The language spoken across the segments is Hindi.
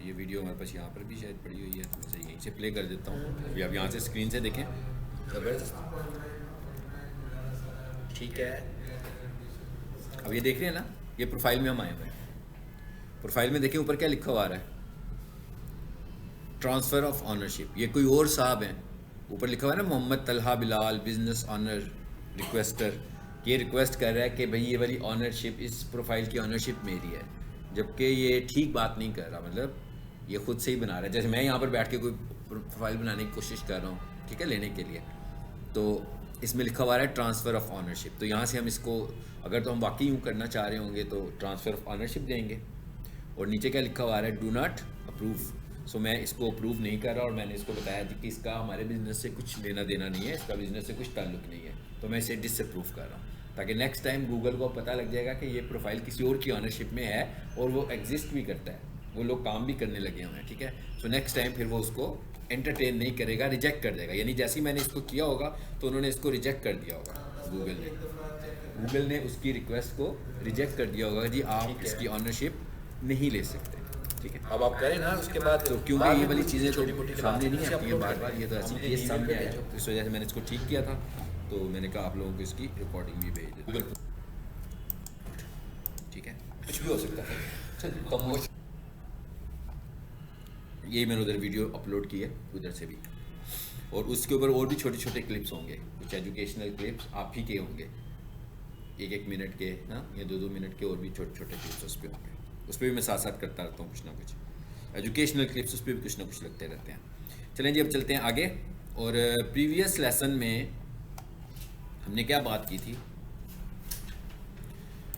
ये वीडियो हमारे पास यहाँ पर भी शायद पड़ी हुई है, तो मैं यहीं से प्ले कर देता हूँ। अभी आप यहाँ से स्क्रीन से देखें, ज़बरदस्त, ठीक है। अब ये देख रहे हैं ना, ये प्रोफाइल में हम आए हुए हैं। प्रोफाइल में देखें ऊपर क्या लिखा हुआ आ रहा है, ट्रांसफ़र ऑफ ऑनरशिप। ये कोई और साहब हैं, ऊपर लिखा हुआ है ना Mohammad Talha Bilal business owner requester. ये रिक्वेस्ट कर रहा है कि भाई ये वाली ऑनरशिप, इस प्रोफाइल की ऑनरशिप मेरी है, जबकि ये ठीक बात नहीं कर रहा। मतलब ये खुद से ही बना रहा है। जैसे मैं यहाँ पर बैठ के कोई प्रोफाइल बनाने की कोशिश कर रहा हूँ, ठीक है, लेने के लिए, तो इसमें लिखा हुआ है ट्रांसफ़र ऑफ ऑनरशिप। तो यहाँ से हम इसको, अगर तो हम वाकई यूँ करना चाह रहे होंगे तो ट्रांसफ़र ऑफ ऑनरशिप देंगे। और नीचे क्या लिखा हुआ है, डू नॉट अप्रूव। सो मैं इसको अप्रूव नहीं कर रहा, और मैंने इसको बताया जी कि इसका हमारे बिज़नेस से कुछ लेना देना नहीं है, इसका बिज़नेस से कुछ ताल्लुक़ नहीं है, तो मैं इसे डिसअप्रूव कर रहा हूँ, ताकि नेक्स्ट टाइम गूगल को पता लग जाएगा कि ये प्रोफाइल किसी और की ऑनरशिप में है और वो एग्जिस्ट भी करता है, वो लोग काम भी करने लगे हुए हैं, ठीक है। सो नेक्स्ट टाइम फिर वो उसको एंटरटेन नहीं करेगा, रिजेक्ट कर देगा। यानी जैसे ही मैंने इसको किया होगा तो उन्होंने इसको रिजेक्ट कर दिया होगा, गूगल ने उसकी रिक्वेस्ट को रिजेक्ट कर दिया होगा, जी आप इसकी ऑनरशिप नहीं ले सकते, ठीक है। अब आप करें ना उसके बाद, तो क्योंकि ये वाली चीज़ें तो सामने नहीं आती हैं बार बार, ये तो ऐसी ये सामने आया, तो इस वजह से मैंने इसको ठीक किया था। तो मैंने कहा आप लोगों को इसकी रिकॉर्डिंग भी भेज दे, ठीक है, कुछ भी हो सकता है। यही मैंने उधर वीडियो अपलोड की है, उधर से भी, और उसके ऊपर और भी छोटे छोटे क्लिप्स होंगे, कुछ एजुकेशनल क्लिप्स आप ही के होंगे, 1-1 मिनट के ना, या 2-2 मिनट के, और भी छोटे छोटे क्लिप्स उस पर होंगे। उस पर भी मैं साथ साथ करता रहता हूँ कुछ ना कुछ एजुकेशनल क्लिप्स, उस पर भी कुछ ना कुछ लगते रहते हैं। चलें जी, अब चलते हैं आगे। और प्रीवियस लेसन में हमने क्या बात की थी,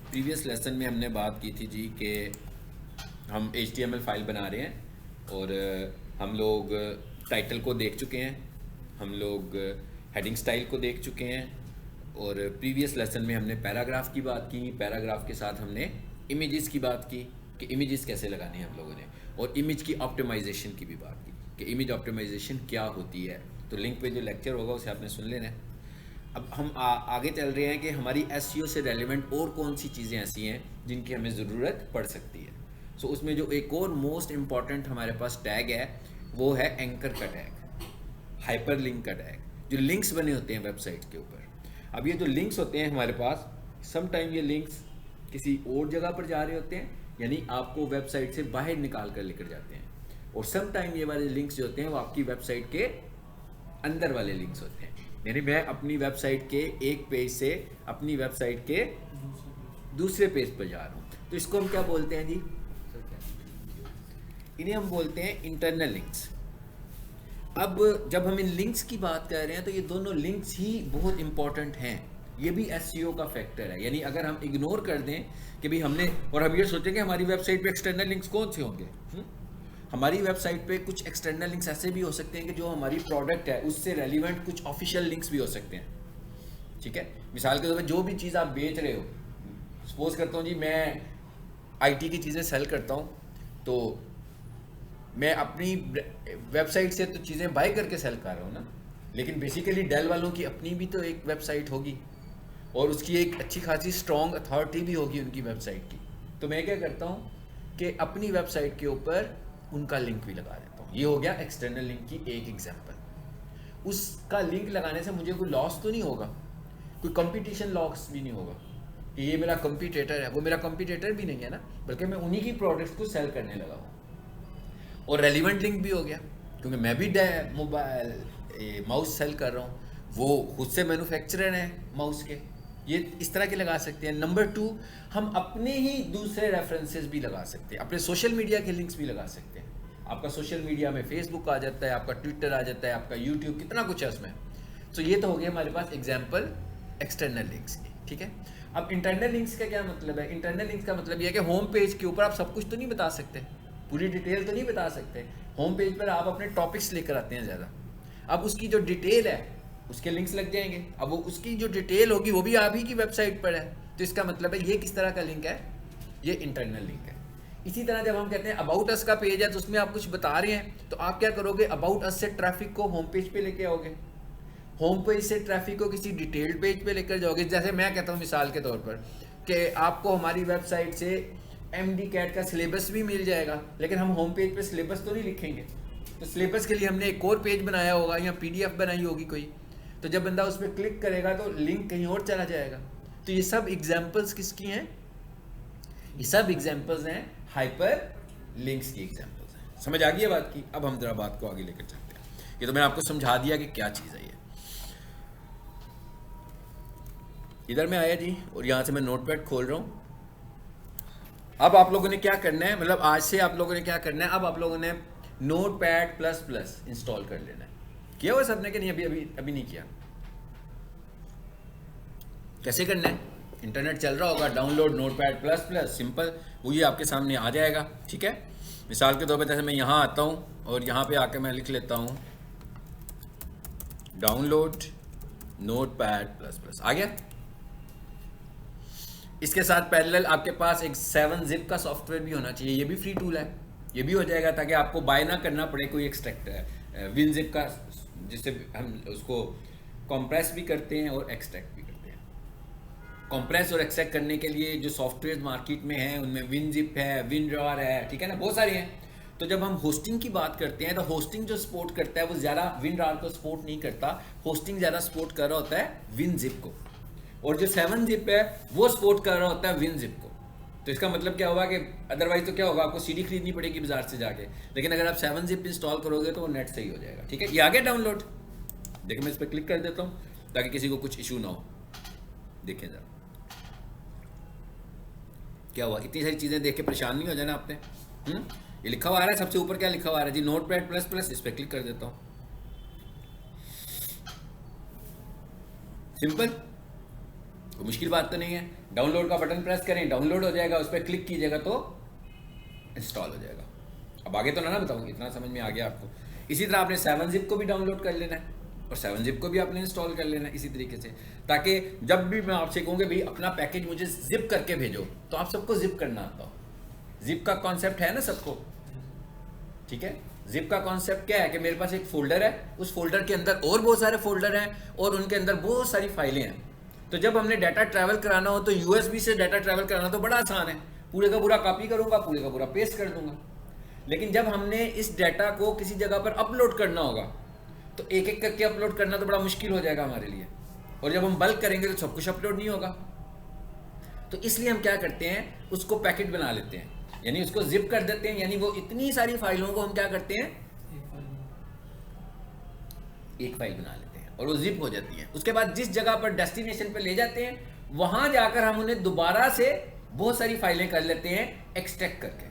प्रीवियस लेसन में हमने बात की थी जी कि हम HTML फाइल बना रहे हैं, और हम लोग टाइटल को देख चुके हैं, हम लोग हेडिंग स्टाइल को देख चुके हैं, और प्रीवियस लेसन में हमने पैराग्राफ की बात की, पैराग्राफ के साथ हमने इमेजेस की बात की कि इमेजेस कैसे लगाने हैं हम लोगों ने, और इमेज की ऑप्टिमाइजेशन की भी बात की कि इमेज ऑप्टिमाइजेशन क्या होती है। तो लिंक पे जो लेक्चर होगा उसे आपने सुन लेना है। अब हम आगे चल रहे हैं कि हमारी SEO से रेलिवेंट और कौन सी चीज़ें ऐसी हैं जिनकी हमें ज़रूरत पड़ सकती है। सो उसमें जो एक और मोस्ट इम्पॉर्टेंट हमारे पास टैग है वो है एंकर का टैग, हाइपर लिंक का टैग, जो लिंक्स बने होते हैं वेबसाइट के ऊपर। अब ये जो लिंक्स होते हैं हमारे पास, सम टाइम ये लिंक्स किसी और जगह पर जा रहे होते हैं, यानी आपको वेबसाइट से बाहर निकाल कर लेकर जाते हैं, और सम टाइम ये वाले लिंक्स जो होते हैं वो आपकी वेबसाइट के अंदर वाले लिंक्स होते हैं। यानी मैं अपनी वेबसाइट के एक पेज से अपनी वेबसाइट के दूसरे पेज पर जा रहा हूँ, तो इसको हम क्या बोलते हैं जी, इन्हें हम बोलते हैं इंटरनल लिंक्स। अब जब हम इन लिंक्स की बात कर रहे हैं तो ये दोनों लिंक्स ही बहुत इंपॉर्टेंट हैं, ये भी SEO का फैक्टर है। यानी अगर हम इग्नोर कर दें कि भाई हमने, और हम ये सोचेंगे हमारी वेबसाइट पे एक्सटर्नल लिंक्स कौन से होंगे, हमारी वेबसाइट पे कुछ एक्सटर्नल लिंक्स ऐसे भी हो सकते हैं कि जो हमारी प्रोडक्ट है उससे रेलिवेंट कुछ ऑफिशियल लिंक्स भी हो सकते हैं, ठीक है। मिसाल के तौर पर जो भी चीज़ आप बेच रहे हो, सपोज करता हूँ जी मैं IT की चीज़ें सेल करता हूँ, तो मैं अपनी वेबसाइट से तो चीज़ें बाय करके सेल कर रहा हूँ ना, लेकिन बेसिकली डेल वालों की अपनी भी तो एक वेबसाइट होगी, और उसकी एक अच्छी खासी स्ट्रॉन्ग अथॉरिटी भी होगी उनकी वेबसाइट की। तो मैं क्या करता हूँ कि अपनी वेबसाइट के ऊपर उनका लिंक भी लगा देता हूँ। ये हो गया एक्सटर्नल लिंक की एक एग्जांपल। उसका लिंक लगाने से मुझे कोई लॉस तो नहीं होगा, कोई कंपटीशन लॉस भी नहीं होगा कि ये मेरा कंपटीटर है, वो मेरा कंपटीटर भी नहीं है ना, बल्कि मैं उन्हीं की प्रोडक्ट्स को सेल करने लगा हूँ। और रेलिवेंट लिंक भी हो गया, क्योंकि मैं भी मोबाइल माउस सेल कर रहा हूँ, वो खुद से मैन्युफैक्चरर हैं माउस के। ये इस तरह के लगा सकते हैं। नंबर 2, हम अपने ही दूसरे रेफरेंसेस भी लगा सकते हैं, अपने सोशल मीडिया के लिंक्स भी लगा सकते हैं। आपका सोशल मीडिया में फेसबुक आ जाता है, आपका ट्विटर आ जाता है, आपका यूट्यूब, कितना कुछ है उसमें। तो ये तो हो गया हमारे पास एग्जाम्पल एक्सटर्नल लिंक्स की, ठीक है। अब इंटरनल लिंक्स का क्या मतलब है, इंटरनल लिंक्स का मतलब ये है कि होम पेज के ऊपर आप सब कुछ तो नहीं बता सकते, पूरी डिटेल तो नहीं बता सकते। होम पेज पर आप अपने टॉपिक्स लेकर आते हैं ज़्यादा, अब उसकी जो डिटेल है उसके लिंक्स लग जाएंगे। अब वो उसकी जो डिटेल होगी वो भी आप ही की वेबसाइट पर है, तो इसका मतलब है ये किस तरह का लिंक है, ये इंटरनल लिंक है। इसी तरह जब हम कहते हैं अबाउट अस का पेज है तो उसमें आप कुछ बता रहे हैं, तो आप क्या करोगे, अबाउट अस से ट्रैफिक को होम पेज पे लेके आओगे, होम पेज से ट्रैफिक को किसी डिटेल्ड पेज पे लेकर जाओगे। जैसे मैं कहता हूँ मिसाल के तौर पर कि आपको हमारी वेबसाइट से MD CAT का सिलेबस भी मिल जाएगा, लेकिन हम होम पेज पे सिलेबस तो नहीं लिखेंगे। तो सिलेबस के लिए हमने एक और पेज बनाया होगा या PDF बनाई होगी कोई, तो जब बंदा उस पर क्लिक करेगा तो लिंक कहीं और चला जाएगा। तो ये सब एग्जाम्पल्स किसकी हैं? ये सब एग्जाम्पल्स हैं हाइपर लिंक्स की एग्जाम्पल्स हैं। समझ आ गई है बात की? अब हम जरा बात को आगे लेकर चलते हैं। ये तो मैंने आपको समझा दिया कि क्या चीज़ है ये। इधर में आया जी, और यहाँ से मैं नोटपैड खोल रहा हूँ। अब आप लोगों ने क्या करना है, मतलब आज से आप लोगों ने क्या करना है, अब आप लोगों ने नोटपैड प्लस प्लस इंस्टॉल कर लेना है। किया हुआ सबने कि नहीं? अभी नहीं किया। कैसे करना है? इंटरनेट चल रहा होगा, download notepad plus plus, simple, वो ये आपके सामने आ जाएगा। ठीक है, मिसाल के तौर पर जैसे मैं यहाँ आता हूँ और यहाँ पे आके मैं लिख लेता हूँ डाउनलोड नोटपैड प्लस प्लस, आ गया। इसके साथ पैरेलल आपके पास एक 7-zip का सॉफ्टवेयर भी होना चाहिए, ये भी फ्री टूल है, ये भी हो जाएगा ताकि आपको बाय ना करना पड़े कोई एक्सट्रैक्टर। WinZip का, जिससे हम उसको कंप्रेस भी करते हैं और एक्सट्रैक्ट भी करते हैं। कंप्रेस और एक्सट्रैक्ट करने के लिए जो सॉफ्टवेयर मार्केट में हैं उनमें WinZip है, WinRAR है, ठीक है ना, बहुत सारे हैं। तो जब हम होस्टिंग की बात करते हैं तो होस्टिंग जो सपोर्ट करता है वो ज़्यादा WinRAR को सपोर्ट नहीं करता, होस्टिंग ज़्यादा सपोर्ट कर रहा होता है WinZip को, और जो 7-zip है वो सपोर्ट कर रहा होता है WinZip को। तो इसका मतलब क्या होगा कि अदरवाइज तो क्या होगा, आपको CD खरीदनी पड़ेगी बाजार से जाके, लेकिन अगर आप 7-zip इंस्टॉल करोगे तो वो नेट सही हो जाएगा। ठीक है, ये आ गया डाउनलोड। देखिए मैं इस पर क्लिक कर देता हूँ ताकि किसी को कुछ इशू ना हो। देखिए जरा क्या हुआ, इतनी सारी चीज़ें देख के परेशान नहीं हो जाना आपने। ये लिखा हुआ आ रहा है सबसे ऊपर, क्या लिखा हुआ आ रहा है जी? Notepad plus plus. इस पर क्लिक कर देता हूँ, सिंपल, कोई मुश्किल बात तो नहीं है। डाउनलोड का बटन प्रेस करें, डाउनलोड हो जाएगा, उस पर क्लिक कीजिएगा तो इंस्टॉल हो जाएगा। अब आगे तो ना बताऊँ, इतना समझ में आ गया आपको। इसी तरह आपने 7-zip को भी डाउनलोड कर लेना है और 7-zip को भी आपने इंस्टॉल कर लेना है इसी तरीके से, ताकि जब भी मैं आपसे कहूँगा भाई अपना पैकेज मुझे जिप करके भेजो, तो आप सबको जिप करना आता हो। जिप का कॉन्सेप्ट है ना सबको, ठीक है। जिप का कॉन्सेप्ट क्या है कि मेरे पास एक फोल्डर है, उस फोल्डर के अंदर और बहुत सारे फोल्डर हैं और उनके अंदर बहुत सारी फाइलें हैं। तो जब हमने डाटा ट्रैवल कराना हो तो USB से डाटा ट्रैवल कराना तो बड़ा आसान है, पूरे का पूरा कॉपी करूंगा, पूरे का पूरा पेस्ट कर दूंगा। लेकिन जब हमने इस डाटा को किसी जगह पर अपलोड करना होगा तो एक एक करके अपलोड करना तो बड़ा मुश्किल हो जाएगा हमारे लिए, और जब हम बल्क करेंगे तो सब कुछ अपलोड नहीं होगा। तो इसलिए हम क्या करते हैं, उसको पैकेट बना लेते हैं, यानी उसको जिप कर देते हैं, यानी वो इतनी सारी फाइलों को हम क्या करते हैं, एक फाइल बना लेते हैं और वो जिप हो जाती है। उसके बाद जिस जगह पर डेस्टिनेशन पे ले जाते हैं वहां जाकर हम उन्हें दोबारा से बहुत सारी फाइलें कर लेते हैं एक्सट्रैक्ट करके।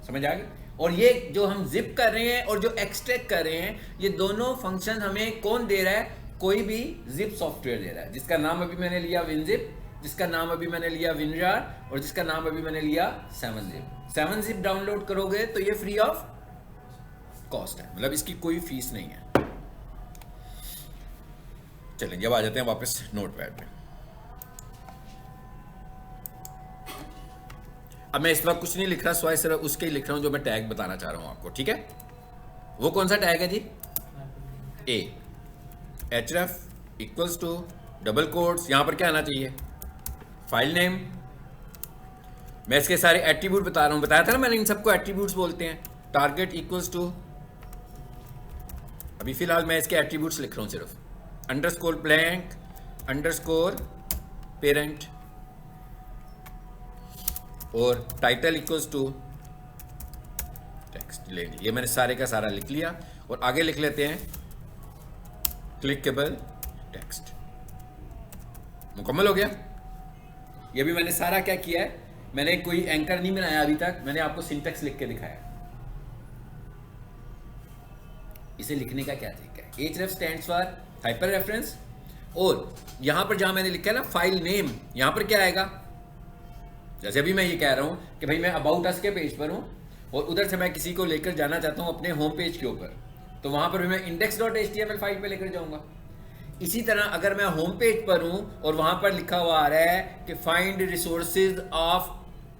समझ आ गई? और ये जो हम जिप कर रहे हैं और जो एक्सट्रैक्ट कर रहे हैं, ये दोनों फंक्शन हमें कौन दे रहा है? कोई भी जिप सॉफ्टवेयर दे रहा है, जिसका नाम अभी मैंने लिया WinZip, जिसका नाम अभी मैंने लिया WinRAR, और जिसका नाम अभी मैंने लिया 7-zip। 7-zip डाउनलोड करोगे तो ये फ्री ऑफ कॉस्ट है, मतलब इसकी कोई फीस नहीं है। चलेंगे, अब आ जाते हैं वापस नोटपैड पे। अब मैं इस वक्त कुछ नहीं लिख रहा, सिवाय सिर्फ उसके ही लिख रहा हूं जो मैं टैग बताना चाह रहा हूं आपको, ठीक है। वो कौन सा टैग है जी? href equals to double quotes, यहां पर क्या आना चाहिए? File name. मैं इसके सारे एट्रीब्यूट बता रहा हूं, बताया था ना मैंने, इन सबको एट्रीब्यूट्स बोलते हैं। टारगेट इक्वल्स टू, अभी फिलहाल मैं इसके एट्रीब्यूट्स लिख रहा हूं सिर्फ, अंडरस्कोर ब्लैंक अंडरस्कोर पेरेंट, और टाइटल इक्वल्स टू टेक्स्ट। लेंगे, ये मैंने सारे का सारा लिख लिया, और आगे लिख लेते हैं क्लिकेबल टेक्स्ट। मुकम्मल हो गया। ये भी मैंने सारा क्या किया है, मैंने कोई एंकर नहीं बनाया अभी तक, मैंने आपको सिंटेक्स लिख के दिखाया। इसे लिखने का क्या तरीका है? href stands for hyper reference, और यहां पर जहां मैंने लिखा है ना फाइल नेम, यहां पर क्या आएगा? जैसे अभी मैं ये कह रहा हूं कि भाई मैं अबाउट अस के पेज पर हूं और उधर से मैं किसी को लेकर जाना चाहता हूं अपने होम पेज के ऊपर, तो वहां पर भी मैं index.html फाइल पे लेकर जाऊंगा। इसी तरह अगर मैं होम पेज पर हूं और वहां पर लिखा हुआ आ रहा है कि find resources of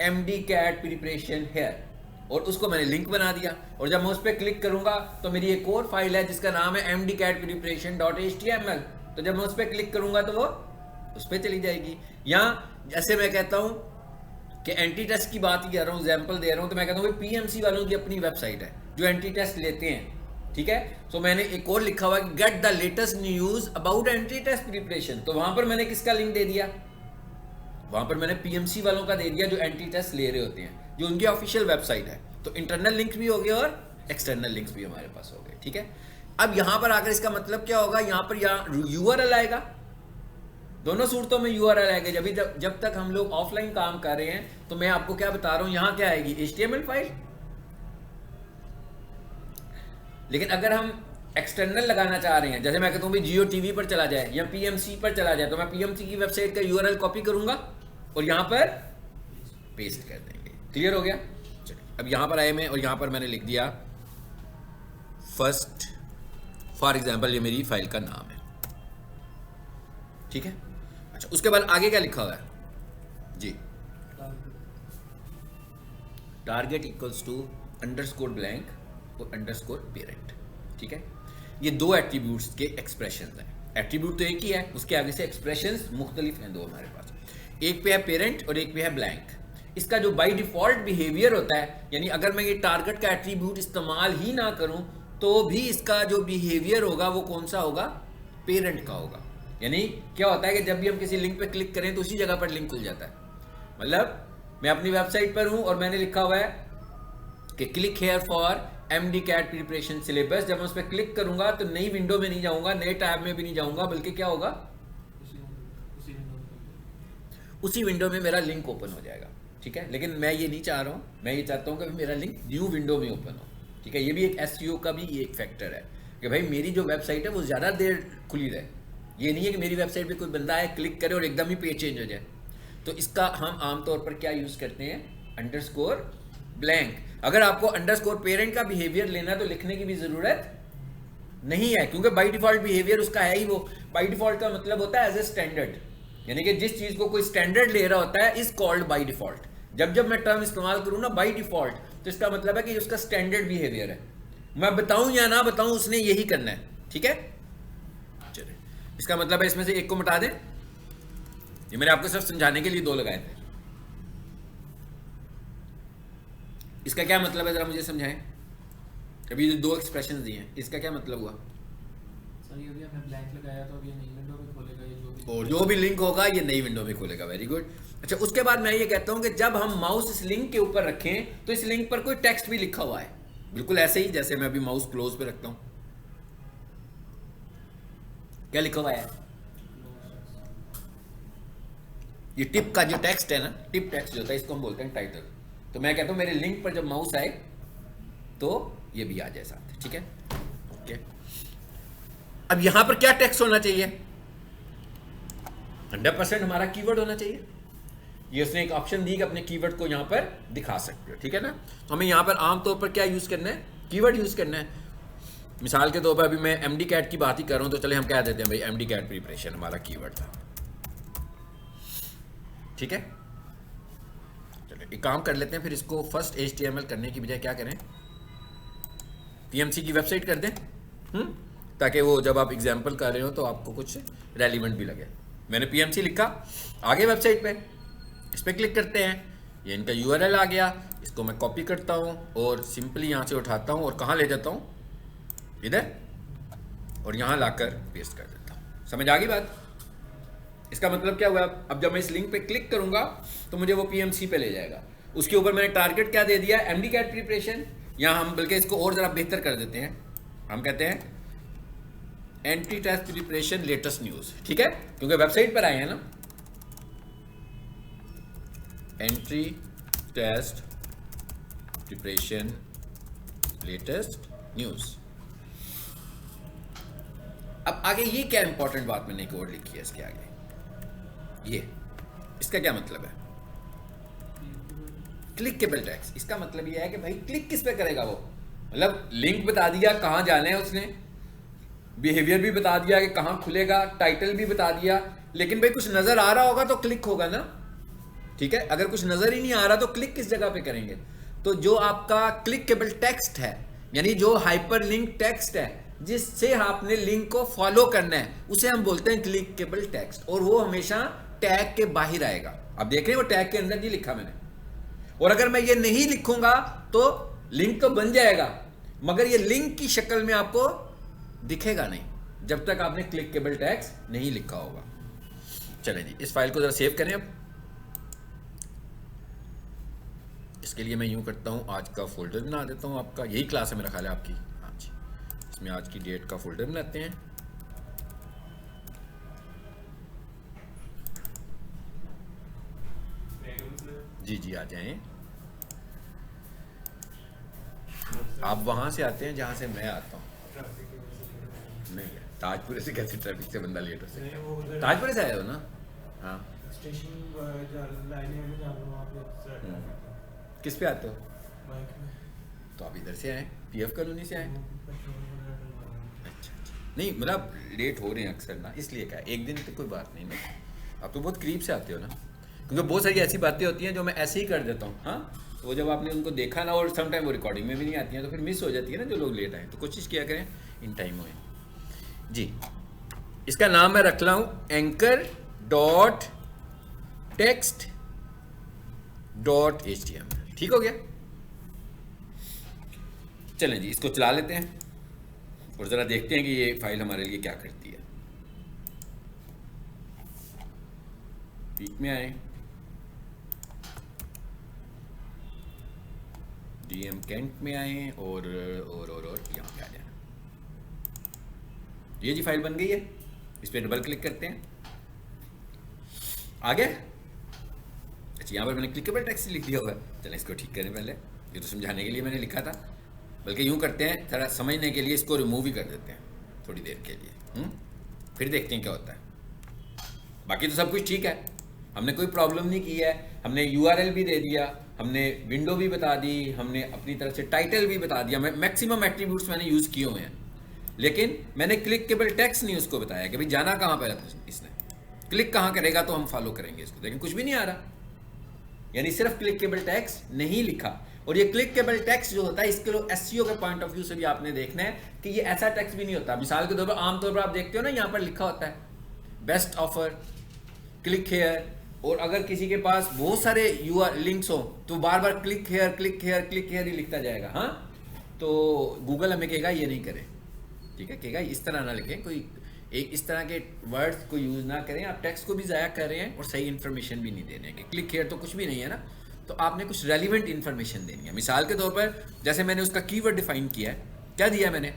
MD CAT preparation here, और उसको मैंने लिंक बना दिया, और जब मैं उस पर क्लिक करूंगा तो मेरी एक और फाइल है जिसका नाम है MD CAT preparation.html, तो जब मैं उस पर क्लिक करूंगा तो वो उस पर चली जाएगी। या जैसे मैं कहता हूं कि एंटी टेस्ट की बात ही कर रहा हूँ, एग्जाम्पल दे रहा हूँ, तो मैं कहता हूँ पीएमसी वालों की अपनी वेबसाइट है जो एंटी टेस्ट लेते हैं, ठीक है। तो मैंने एक और लिखा हुआ है कि get the latest news about entry test preparation, तो वहां पर मैंने किसका लिंक दे दिया, वहां पर मैंने पीएमसी वालों का दे दिया जो एंटी टेस्ट ले रहे होते हैं, जो उनकी ऑफिशियल वेबसाइट है। तो इंटरनल लिंक्स भी हो गए और एक्सटर्नल लिंक्स भी हमारे पास हो गए, ठीक है। अब यहां पर आकर इसका मतलब क्या होगा, यहां पर यूआरएल आएगा, दोनों सूरतों में यूआरएल आएगा। जब तक हम लोग ऑफलाइन काम कर रहे हैं तो मैं आपको क्या बता रहा हूं, यहां क्या आएगी, एचटीएमएल फाइल। लेकिन अगर हम एक्सटर्नल लगाना चाह रहे हैं, जैसे मैं कहता हूं जियो टीवी पर चला जाए या पीएमसी पर चला जाए, तो मैं पीएमसी की वेबसाइट का यूआरएल कॉपी करूंगा और यहां पर पेस्ट कर देंगे। क्लियर हो गया। चलिए अब यहां पर आए मैं और यहां पर मैंने लिख दिया फर्स्ट, फॉर एग्जाम्पल ये मेरी फाइल का नाम है, ठीक है। अच्छा, उसके बाद आगे क्या लिखा हुआ है जी, target equals to underscore blank और अंडरस्कोर पेरेंट, ठीक है। ये दो एट्रीब्यूट्स के एक्सप्रेशंस हैं, एट्रीब्यूट तो एक ही है, उसके आगे से एक्सप्रेशंस मुख्तलिफ हैं दो हमारे पास, एक पे है पेरेंट और एक पे है ब्लैंक। इसका जो बाय डिफॉल्ट बिहेवियर होता है, यानी अगर मैं ये टारगेट का एट्रीब्यूट इस्तेमाल ही ना करूं तो भी इसका जो बिहेवियर होगा वो कौन सा होगा, पेरेंट का होगा। यानी क्या होता है कि जब भी हम किसी लिंक पे क्लिक करें तो उसी जगह पर लिंक खुल जाता है। मतलब मैं अपनी वेबसाइट पर हूं और मैंने लिखा हुआ है कि click here for MD CAT preparation syllabus, जब मैं उस पर क्लिक करूंगा तो नई विंडो में नहीं जाऊंगा, नए टैब में भी नहीं जाऊंगा, बल्कि क्या होगा, उसी विंडो में मेरा लिंक ओपन हो जाएगा, ठीक है। लेकिन मैं ये नहीं चाह रहा हूं, मैं ये चाहता हूं कि मेरा लिंक न्यू विंडो में ओपन हो, ठीक है। ये भी एक एसईओ का भी ये एक फैक्टर है कि भाई मेरी जो वेबसाइट है वो ज़्यादा देर खुली रहे। ये नहीं है कि मेरी वेबसाइट पे कोई बंदा है क्लिक करे और एकदम ही पेज चेंज हो जाए। तो इसका हम आमतौर पर क्या यूज़ करते हैं, अंडरस्कोर ब्लैंक। अगर आपको अंडरस्कोर पेरेंट का बिहेवियर लेना है तो लिखने की भी ज़रूरत नहीं है, क्योंकि बाई डिफॉल्ट बिहेवियर उसका है ही वो। बाई डिफॉल्ट का मतलब होता है एज ए स्टैंडर्ड, यानी कि जिस चीज़ को कोई स्टैंडर्ड ले रहा होता है इज कॉल्ड बाई डिफॉल्ट। जब मैं टर्म इस्तेमाल करूँ ना बाई डिफॉल्ट, तो इसका मतलब है कि उसका स्टैंडर्ड बिहेवियर है, मैं बताऊं या ना बताऊं उसने यही करना है, ठीक है। चलिए, इसका मतलब है इसमें से एक को मिटा दें। ये मैंने आपको सिर्फ समझाने के लिए दो लगाए थे। इसका क्या मतलब है जरा मुझे समझाएं। अभी जो दो एक्सप्रेशन दिए हैं इसका क्या मतलब हुआ, सर ये हमने ब्लैंक लगाया तो अब ये नई विंडो में खोलेगा, ये और जो भी लिंक होगा ये नई विंडो में खोलेगा। Very good. अच्छा, उसके बाद मैं ये कहता हूं कि जब हम माउस इस लिंक के ऊपर रखें तो इस लिंक पर कोई टेक्स्ट भी लिखा हुआ है, बिल्कुल ऐसे ही जैसे मैं अभी माउस क्लोज पे रखता हूं। क्या लिखा हुआ है, ये टिप का जो टेक्स्ट है ना, टिप टेक्स्ट जो होता है इसको हम बोलते हैं टाइटल। तो मैं कहता हूं मेरे लिंक पर जब माउस आए तो ये भी आ जाए साथ, ठीक है। ओके, अब यहां पर क्या टेक्स्ट होना चाहिए, 100% हमारा कीवर्ड होना चाहिए। ये उसने एक ऑप्शन दी कि अपने कीवर्ड को यहां पर दिखा सकते हो, ठीक है ना। तो हमें यहां पर आमतौर पर क्या यूज करना है, कीवर्ड यूज करना है। मिसाल के तौर पर अभी मैं एमडी कैट की बात ही कर रहा हूं तो चले हम कह देते हैं भाई एमडी कैट प्रिपरेशन हमारा कीवर्ड था, ठीक है। चलिए एक काम कर लेते हैं, फिर इसको फर्स्ट एचटीएमएल करने की बजाय क्या करें, पीएमसी की वेबसाइट कर दें, ताकि वो जब आप एग्जाम्पल कर रहे हो तो आपको कुछ रेलिवेंट भी लगे। मैंने पीएमसी लिखा, आगे वेबसाइट पे इस पर क्लिक करते हैं, ये इनका यूआरएल आ गया, इसको मैं कॉपी करता हूँ और सिंपली यहाँ से उठाता हूँ और कहाँ ले जाता हूँ, इधर, और यहाँ लाकर पेस्ट कर देता हूँ। समझ आ गई बात। इसका मतलब क्या हुआ, अब जब मैं इस लिंक पे क्लिक करूँगा तो मुझे वो पीएमसी पे ले जाएगा। उसके ऊपर मैंने टारगेट क्या दे दिया, एमडी कैट प्रिपरेशन। यहाँ हम बल्कि इसको और ज़रा बेहतर कर देते हैं, हम कहते हैं entry test preparation latest news, ठीक है, क्योंकि वेबसाइट पर आए हैं ना। Entry test preparation latest news. अब आगे ये क्या इंपॉर्टेंट बात मैंने एक और लिखी है इसके आगे, ये इसका क्या मतलब है, क्लिकेबल टेक्स्ट। इसका मतलब ये है कि भाई क्लिक किस पे करेगा वो, मतलब लिंक बता दिया कहाँ जाना है उसने, बिहेवियर भी बता दिया कि कहाँ खुलेगा, टाइटल भी बता दिया, लेकिन भाई कुछ नजर आ रहा होगा तो क्लिक होगा ना, ठीक है। अगर कुछ नजर ही नहीं आ रहा तो क्लिक किस जगह पे करेंगे। तो जो आपका क्लिकेबल टेक्स्ट है, यानी जो हाइपर लिंक टेक्स्ट है जिससे आपने लिंक को फॉलो करना है, उसे हम बोलते हैं क्लिकेबल टेक्स्ट, और वो हमेशा टैग के बाहर आएगा। अब देख रहे हैं वो टैग के अंदर नहीं लिखा मैंने, और अगर मैं ये नहीं लिखूंगा तो लिंक तो बन जाएगा, मगर ये लिंक की शक्ल में आपको दिखेगा नहीं जब तक आपने क्लिकेबल टैग्स नहीं लिखा होगा। चलें जी, इस फाइल को जरा सेव करें। अब इसके लिए मैं यूं करता हूं, आज का फोल्डर बना देता हूं। आपका यही क्लास है मेरा ख्याल है आपकी। हाँ जी, इसमें आज की डेट का फोल्डर बनाते हैं। जी जी, आ जाएं। आप वहां से आते हैं जहां से मैं आता हूँ। नहीं है, ताजपुरे से कैसे ट्रैफिक से बंदा लेट हो सकता है? ताजपुरे से आए हो ना? हाँ। स्टेशन लाइने में जा रहा हूं, वहां पे किस पे आते हो? बाइक में। तो आप इधर से आए, पीएफ कॉलोनी से आए। अच्छा, नहीं मतलब लेट हो रहे हैं अक्सर ना, इसलिए क्या है, एक दिन तो कोई बात नहीं ना। आप तो बहुत करीब से आते हो ना, क्योंकि बहुत सारी ऐसी बातें होती हैं जो मैं ऐसे ही कर देता हूँ। हाँ, तो जब आपने उनको देखा ना, और समटाइम वो रिकॉर्डिंग में भी नहीं आती हैं, तो फिर मिस हो जाती है ना जो लोग लेट आए। तो कोशिश किया करें इन टाइम में जी। इसका नाम मैं रख रहा हूँ anchor.text.html। ठीक हो गया? चलें जी, इसको चला लेते हैं और ज़रा देखते हैं कि ये फाइल हमारे लिए क्या करती है। पीक में आए, डीएम कैंट में आए और यहाँ पे आ जाए। ये जी फाइल बन गई है, इस पर डबल क्लिक करते हैं। आ गया? अच्छा, यहाँ पर मैंने क्लिकेबल टेक्स्ट लिख दिया होगा। चलें इसको ठीक करें पहले, ये तो समझाने के लिए मैंने लिखा था, बल्कि यूँ करते हैं थोड़ा समझने के लिए, इसको रिमूव ही कर देते हैं थोड़ी देर के लिए। फिर देखते हैं क्या होता है। बाकी तो सब कुछ ठीक है, हमने कोई प्रॉब्लम नहीं की है। हमने यूआरएल भी दे दिया, हमने विंडो भी बता दी, हमने अपनी तरफ से टाइटल भी बता दिया। मैक्सिमम एट्रीब्यूट्स मैंने यूज़ किए हुए हैं, लेकिन मैंने क्लिकेबल टेक्स्ट नहीं उसको बताया कि भाई जाना कहाँ पर है इसने, क्लिक कहाँ करेगा तो हम फॉलो करेंगे इसको। लेकिन कुछ भी नहीं आ रहा, यानी सिर्फ क्लिकेबल टेक्स्ट नहीं लिखा। और ये क्लिकेबल टेक्स्ट जो होता है, इसके लिए एसईओ के पॉइंट ऑफ व्यू से भी आपने देखना है कि ये ऐसा टेक्स्ट भी नहीं होता। मिसाल के तौर पर आमतौर पर आप देखते हो ना, यहाँ पर लिखा होता है बेस्ट ऑफर, क्लिक हेयर, और अगर किसी के पास बहुत सारे यूआर लिंक्स हो तो बार बार click here click here click here ही लिखता जाएगा। हाँ, तो गूगल हमें कहेगा ये नहीं करें, ठीक है, कहेगा इस तरह ना लिखें, कोई एक इस तरह के वर्ड्स को यूज़ ना करें। आप टेक्स्ट को भी ज़ाया कर रहे हैं और सही इन्फॉर्मेशन भी नहीं दे रहे हैं कि क्लिक हेयर तो कुछ भी नहीं है ना, तो आपने कुछ रेलिवेंट इन्फॉर्मेशन देनी है। मिसाल के तौर पर जैसे मैंने उसका कीवर्ड डिफाइन किया है, क्या दिया मैंने,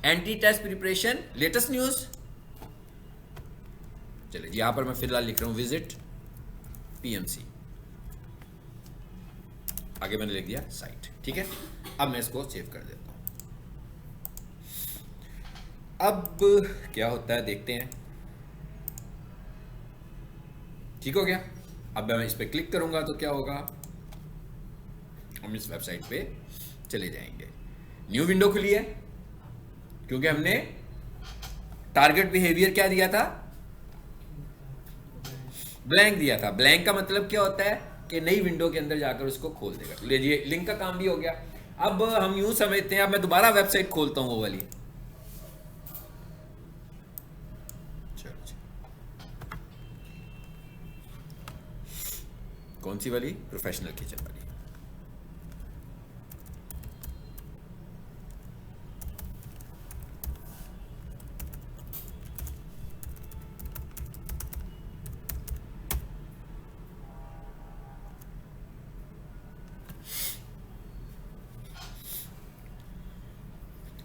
entry test preparation latest news. चलिए, यहाँ पर मैं फिलहाल लिख रहा हूँ विजिट पीएमसी, आगे मैंने लिख दिया साइट। ठीक है, अब मैं इसको सेव कर देता हूँ। अब क्या होता है देखते हैं। ठीक हो गया। अब मैं इस पर क्लिक करूंगा तो क्या होगा, हम इस वेबसाइट पे चले जाएंगे। न्यू विंडो खुली है, क्योंकि हमने टारगेट बिहेवियर क्या दिया था, ब्लैंक दिया था। ब्लैंक का मतलब क्या होता है कि नई विंडो के अंदर जाकर उसको खोल देगा। लीजिए, लिंक का काम भी हो गया। अब हम यूं समझते हैं, अब मैं दोबारा वेबसाइट खोलता हूं वो वाली। कौन सी वाली, प्रोफेशनल किचन वाली।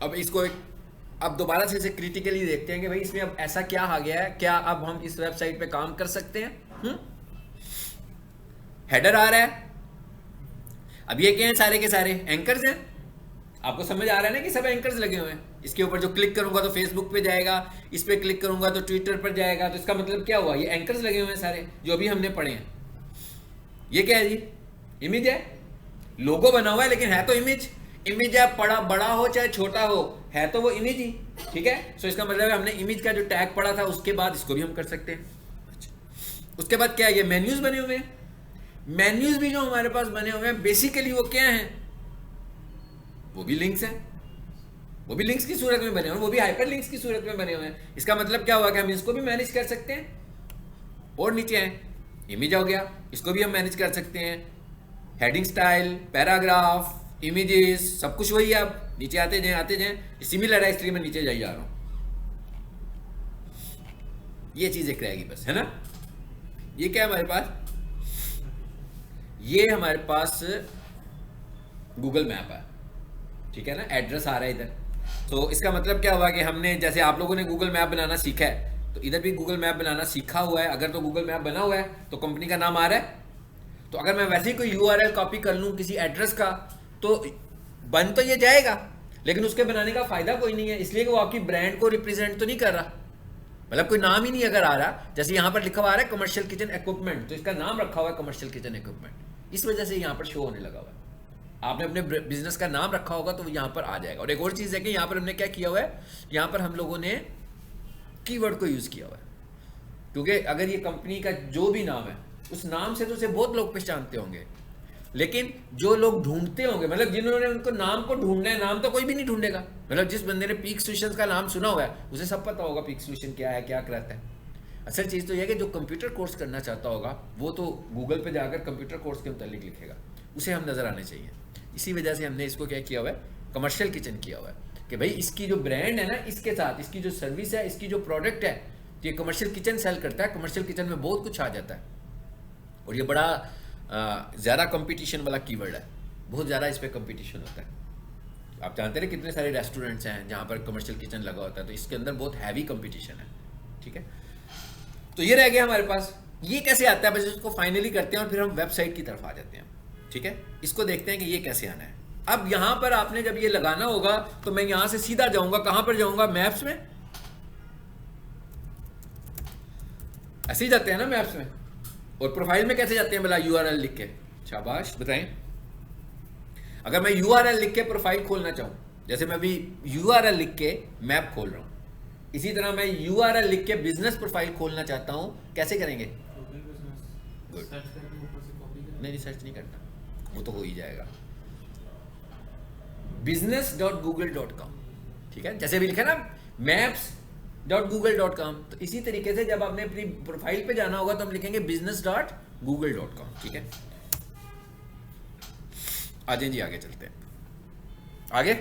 अब इसको अब दोबारा से इसे क्रिटिकली देखते हैं कि भाई इसमें अब ऐसा क्या आ गया है, क्या अब हम इस वेबसाइट पे काम कर सकते हैं। हेडर आ रहा है, अब ये क्या है, सारे के सारे एंकर्स हैं। आपको समझ आ रहा है ना कि सब एंकर्स लगे हुए हैं। इसके ऊपर जो क्लिक करूंगा तो फेसबुक पे जाएगा, इस पे क्लिक करूंगा तो ट्विटर पर जाएगा। तो इसका मतलब क्या हुआ, ये एंकर्स लगे हुए हैं सारे जो अभी हमने पढ़े हैं। ये क्या है जी, इमेज है, लोगो बना हुआ है लेकिन है तो इमेज। इमेज है, बड़ा हो चाहे छोटा हो, है तो वो इमेज ही। ठीक है, सो इसका मतलब हमने इमेज का जो टैग पढ़ा था उसके बाद इसको भी हम कर सकते हैं। उसके बाद क्या है, ये मेन्यूज बने हुए हैं। मेन्यूज भी जो हमारे पास बने हुए हैं बेसिकली वो क्या हैं, वो भी लिंक्स हैं। वो भी लिंक्स की सूरत में बने हुए हैं, वो भी हाइपर लिंक्स की सूरत में बने हुए हैं। इसका मतलब क्या हुआ कि हम इसको भी मैनेज कर सकते हैं। और नीचे है इमेज हो गया, इसको भी हम मैनेज कर सकते हैं। हेडिंग स्टाइल, पैराग्राफ, इमेजेस, सब कुछ वही है। अब नीचे आते जाएं सिमिलर है, इसलिए मैं नीचे जा रहा हूं। ये चीज एक रहेगी बस, है ना। ये क्या है हमारे पास, ये हमारे पास गूगल मैप है, ठीक है ना, एड्रेस आ रहा है इधर। तो इसका मतलब क्या हुआ कि हमने, जैसे आप लोगों ने गूगल मैप बनाना सीखा है, तो इधर भी गूगल मैप बनाना सीखा हुआ है। अगर तो गूगल मैप बना हुआ है तो कंपनी का नाम आ रहा है। तो अगर मैं वैसे ही कोई यूआरएल कॉपी कर लूं किसी एड्रेस का, तो बन तो ये जाएगा, लेकिन उसके बनाने का फायदा कोई नहीं है, इसलिए कि वो आपकी ब्रांड को रिप्रेजेंट तो नहीं कर रहा। मतलब कोई नाम ही नहीं अगर आ रहा, जैसे यहाँ पर लिखा हुआ आ रहा है कमर्शियल किचन इक्विपमेंट, तो इसका नाम रखा हुआ है कमर्शियल किचन इक्विपमेंट, इस वजह से यहाँ पर शो होने लगा हुआ है। आपने अपने बिजनेस का नाम रखा होगा तो वो यहाँ पर आ जाएगा। और एक और चीज़ है कि यहाँ पर हमने क्या किया हुआ है, यहाँ पर हम लोगों ने कीवर्ड को यूज़ किया हुआ है, क्योंकि अगर ये कंपनी का जो भी नाम है, उस नाम से तो उसे बहुत लोग पहचानते होंगे, लेकिन जो लोग ढूंढते होंगे, मतलब जिन्होंने उनको नाम को ढूंढना है, नाम तो कोई भी नहीं ढूंढेगा। मतलब जिस बंदे ने पीक सॉल्यूशंस का नाम सुना हुआ है, उसे सब पता होगा पीक सॉल्यूशन क्या है, क्या करता है। असल चीज़ तो यह है कि जो कंप्यूटर कोर्स करना चाहता होगा वो तो गूगल पे जाकर कंप्यूटर कोर्स के मुतालिक लिखेगा, उसे हम नज़र आने चाहिए। इसी वजह से हमने इसको क्या किया हुआ है, कमर्शियल किचन किया हुआ है, कि भाई इसकी जो ब्रांड है ना, इसके साथ इसकी जो सर्विस है, इसकी जो प्रोडक्ट है, तो ये कमर्शियल किचन सेल करता है। कमर्शियल किचन में बहुत कुछ आ जाता है, और ये बड़ा ज़्यादा कंपटीशन वाला कीवर्ड है, बहुत ज़्यादा इस पर कंपटीशन होता है। आप जानते हैं कितने सारे रेस्टोरेंट्स हैं जहाँ पर कमर्शियल किचन लगा होता है, तो इसके अंदर बहुत हैवी कंपटीशन है, ठीक है। तो ये रह गया हमारे पास। ये कैसे आता है, बस इसको फाइनली करते हैं और फिर हम वेबसाइट की तरफ आ जाते हैं, ठीक है। इसको देखते हैं कि ये कैसे आना है। अब यहाँ पर आपने जब ये लगाना होगा, तो मैं यहाँ से सीधा जाऊँगा, कहाँ पर जाऊँगा, मैप्स में। ऐसे ही जाते हैं ना मैप्स में। और प्रोफाइल में कैसे जाते हैं भला, यूआरएल लिख के। शाबाश, बताएं। अगर मैं यूआरएल लिख के प्रोफाइल खोलना चाहूं, जैसे मैं अभी यूआरएल लिख के मैप खोल रहा हूं, इसी तरह मैं यूआरएल लिख के बिजनेस प्रोफाइल खोलना चाहता हूं, कैसे करेंगे। नहीं, सर्च नहीं करना, वो तो हो ही जाएगा। business.google.com, ठीक है। जैसे भी लिखा ना maps.google.com, तो इसी तरीके से जब आपने अपनी प्रोफाइल पे जाना होगा तो हम लिखेंगे business.google.com, ठीक है। आ जाए जी, आगे चलते हैं। आगे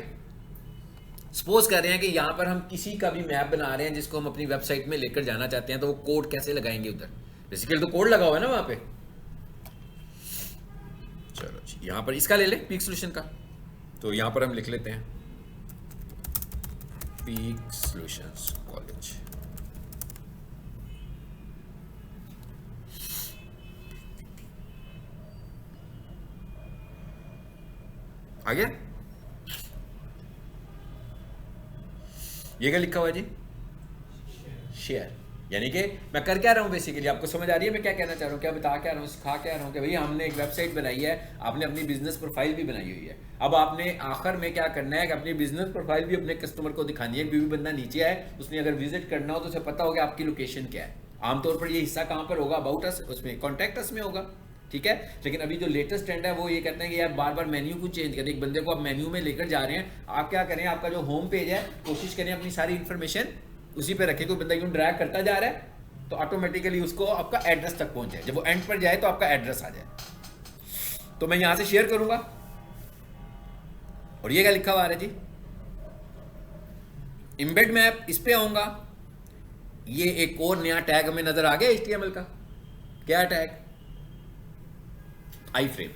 सपोज कर रहे हैं कि यहां पर हम किसी का भी मैप बना रहे हैं जिसको हम अपनी वेबसाइट में लेकर जाना चाहते हैं, तो वो कोड कैसे लगाएंगे उधर। बेसिकली तो कोड लगा हुआ है ना वहां पे। चलो जी, यहां पर इसका ले ले, पीक सॉल्यूशन का। तो यहां पर हम लिख लेते हैं पीक सॉल्यूशंस कॉलेज। आ गया। ये क्या लिखा हुआ है जी, शेयर। यानी कि मैं कर क्या रहा हूँ, बेसिकली आपको समझ आ रही है मैं क्या कहना चाह रहा हूँ, क्या बता क्या रहा हूँ, सिखा क्या रहा हूँ कि भैया हमने एक वेबसाइट बनाई है, आपने अपनी बिजनेस प्रोफाइल भी बनाई हुई है। अब आपने आखिर में क्या करना है कि अपनी बिजनेस प्रोफाइल भी अपने कस्टमर को दिखानी है। भी बंदा नीचे आए, उसने अगर विजिट करना हो तो उसे पता होगा आपकी लोकेशन क्या है। आमतौर पर ये हिस्सा कहाँ पर होगा, अबाउट अस, उसमें कॉन्टैक्ट अस में होगा, ठीक है। लेकिन अभी जो लेटेस्ट ट्रेंड है वो ये कहते हैं कि यार बार बार मेन्यू को चेंज करें। एक बंदे को आप मेन्यू में लेकर जा रहे हैं, आप क्या करें, आपका जो होम पेज है कोशिश करें अपनी सारी इन्फॉर्मेशन उसी पे रखें। कोई बंदा यूं ड्रैग करता जा रहा है तो ऑटोमेटिकली उसको आपका एड्रेस तक पहुंच जाए। जब वो एंड पर जाए तो आपका एड्रेस आ जाए। तो मैं यहां से शेयर करूंगा और ये क्या लिखा हुआ है जी, एम्बेड मैप। इस पे आऊंगा, ये एक और नया टैग हमें नजर आ गया HTML का। क्या टैग, आई फ्रेम।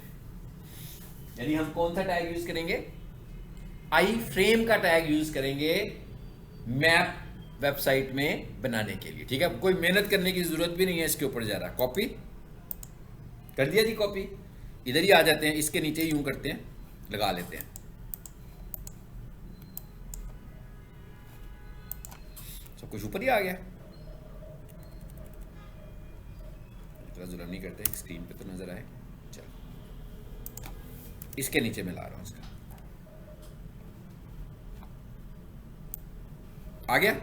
यानी हम कौन सा टैग यूज करेंगे, आई फ्रेम का टैग यूज करेंगे मैप वेबसाइट में बनाने के लिए, ठीक है। कोई मेहनत करने की जरूरत भी नहीं है इसके ऊपर। जा रहा कॉपी कर दिया जी, कॉपी इधर ही आ जाते हैं, इसके नीचे यूं करते हैं, लगा लेते हैं। सब कुछ ऊपर ही आ गया। इतना जुल्म नहीं करते, स्क्रीन पे तो नजर आए। चलो इसके नीचे मैं ला रहा हूं इसका, आ गया।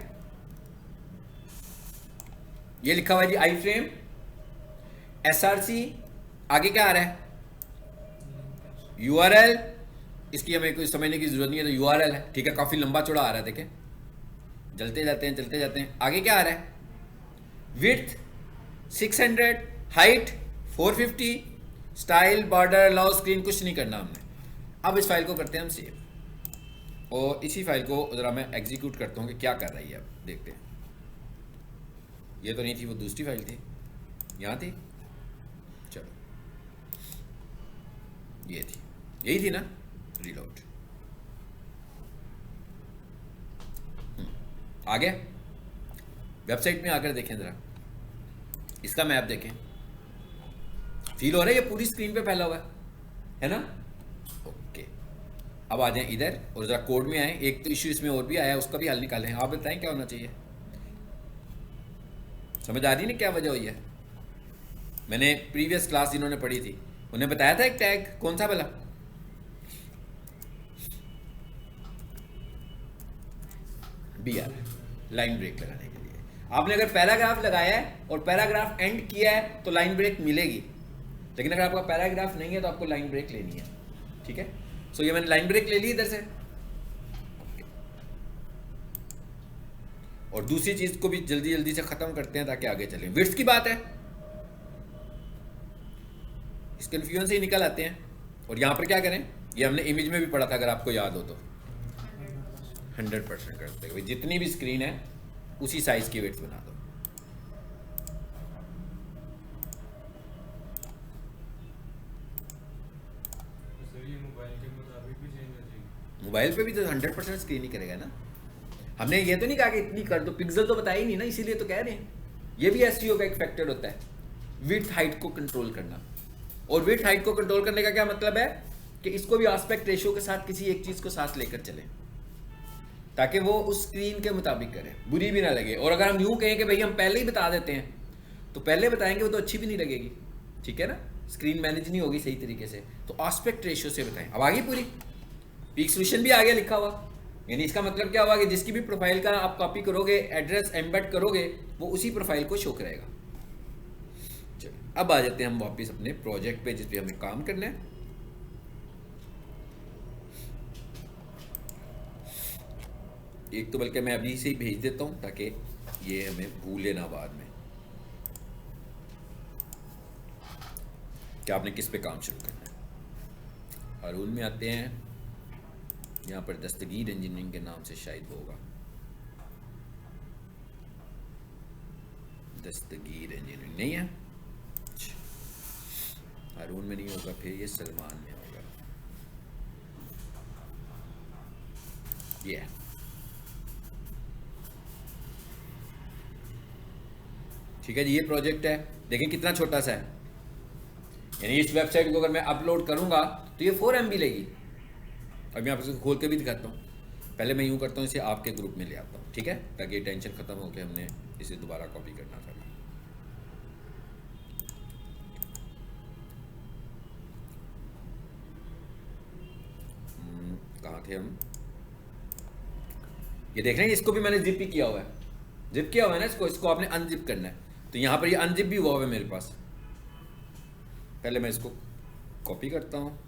ये लिखा हुआ है जी आई फ्रेम, SRC। आगे क्या आ रहा है, URL। इसकी हमें कोई समझने की जरूरत नहीं है, तो URL है, ठीक है। काफी लंबा चौड़ा आ रहा है, देखें, चलते जाते हैं। आगे क्या आ रहा है, width 600, height 450, style border law screen कुछ नहीं करना हमने। अब इस फाइल को करते हैं हम सेव, और इसी फाइल को ज़रा मैं एग्जीक्यूट करता हूँ कि क्या कर रही है। अब देखते हैं, ये तो नहीं थी, वो दूसरी फाइल थी, यहाँ थी, चलो ये थी, यही थी ना, रीलोड। आ गया। वेबसाइट में आकर देखें ज़रा, इसका मैप देखें, फील हो रहा है ये पूरी स्क्रीन पे फैला हुआ है ना। ओके, अब आ जाएं इधर और ज़रा कोड में आए। एक तो इशू इसमें और भी आया है, उसका भी हल निकालें। आप बताएं क्या होना चाहिए, समझ आ रही ना क्या वजह हुई है। मैंने प्रीवियस क्लास जिन्होंने पढ़ी थी उन्हें बताया था एक टैग, कौन सा भला, BR, लाइन ब्रेक लगाने के लिए। आपने अगर पैराग्राफ लगाया है और पैराग्राफ एंड किया है तो लाइन ब्रेक मिलेगी, लेकिन अगर आपका पैराग्राफ नहीं है तो आपको लाइन ब्रेक लेनी है, ठीक है। सो ये मैंने लाइन ब्रेक ले ली इधर से। और दूसरी चीज को भी जल्दी जल्दी से खत्म करते हैं ताकि आगे चलें। विड्थ की बात है, इस कंफ्यूजन से ही निकल आते हैं। और यहां पर क्या करें, ये हमने इमेज में भी पढ़ा था, अगर आपको याद हो तो 100% करते हुए जितनी भी स्क्रीन है उसी साइज की विड्थ बना दो। मोबाइल पे भी तो 100% स्क्रीन ही करेगा ना। हमने ये तो नहीं कहा कि इतनी कर दो, पिक्सल तो बताया ही नहीं ना, इसीलिए तो कह रहे हैं। ये भी एसईओ का एक फैक्टर होता है, विड्थ हाइट को कंट्रोल करना। और विड्थ हाइट को कंट्रोल करने का क्या मतलब है कि इसको भी एस्पेक्ट रेशियो के साथ किसी एक चीज को साथ लेकर चलें ताकि वो उस स्क्रीन के मुताबिक करें, बुरी भी ना लगे। और अगर हम यूं कहें कि भाई हम पहले ही बता देते हैं तो पहले बताएंगे वो तो अच्छी भी नहीं लगेगी, ठीक है ना, स्क्रीन मैनेज नहीं होगी सही तरीके से। तो एस्पेक्ट रेशियो से बताएं। अब आगे पूरी पीक सोल्यूशन भी आ गया लिखा हुआ, यानी इसका मतलब क्या हुआ कि जिसकी भी प्रोफाइल का आप कॉपी करोगे, एड्रेस एम्बेड करोगे, वो उसी प्रोफाइल को शो करेगा। चलिए अब आ जाते हैं हम वापस अपने प्रोजेक्ट पे जिस पे हमें काम करना है। एक तो बल्कि मैं अभी से ही भेज देता हूं ताकि ये हमें भूले ना बाद में कि आपने किस पे काम शुरू करना है। हारून में आते हैं, यहाँ पर दस्तगीर इंजीनियरिंग के नाम से शायद होगा, दस्तगीर इंजीनियरिंग नहीं है, हारून में नहीं होगा, फिर ये सलमान में होगा। ये ठीक है जी, ये प्रोजेक्ट है, देखें कितना छोटा सा है। यानी इस वेबसाइट को अगर मैं अपलोड करूंगा तो ये 4 MB लेगी। अब मैं आपको खोल के भी दिखाता हूँ। पहले मैं यूँ करता हूँ, इसे आपके ग्रुप में ले आता हूँ, ठीक है, ताकि ये टेंशन ख़त्म हो के हमने इसे दोबारा कॉपी करना था। कहाँ थे हम, ये देख रहे हैं, इसको भी मैंने जिप ही किया हुआ है, जिप किया हुआ है ना इसको आपने अनजिप करना है। तो यहाँ पर ये अनजिप भी हुआ हुआ है मेरे पास। पहले मैं इसको कॉपी करता हूँ,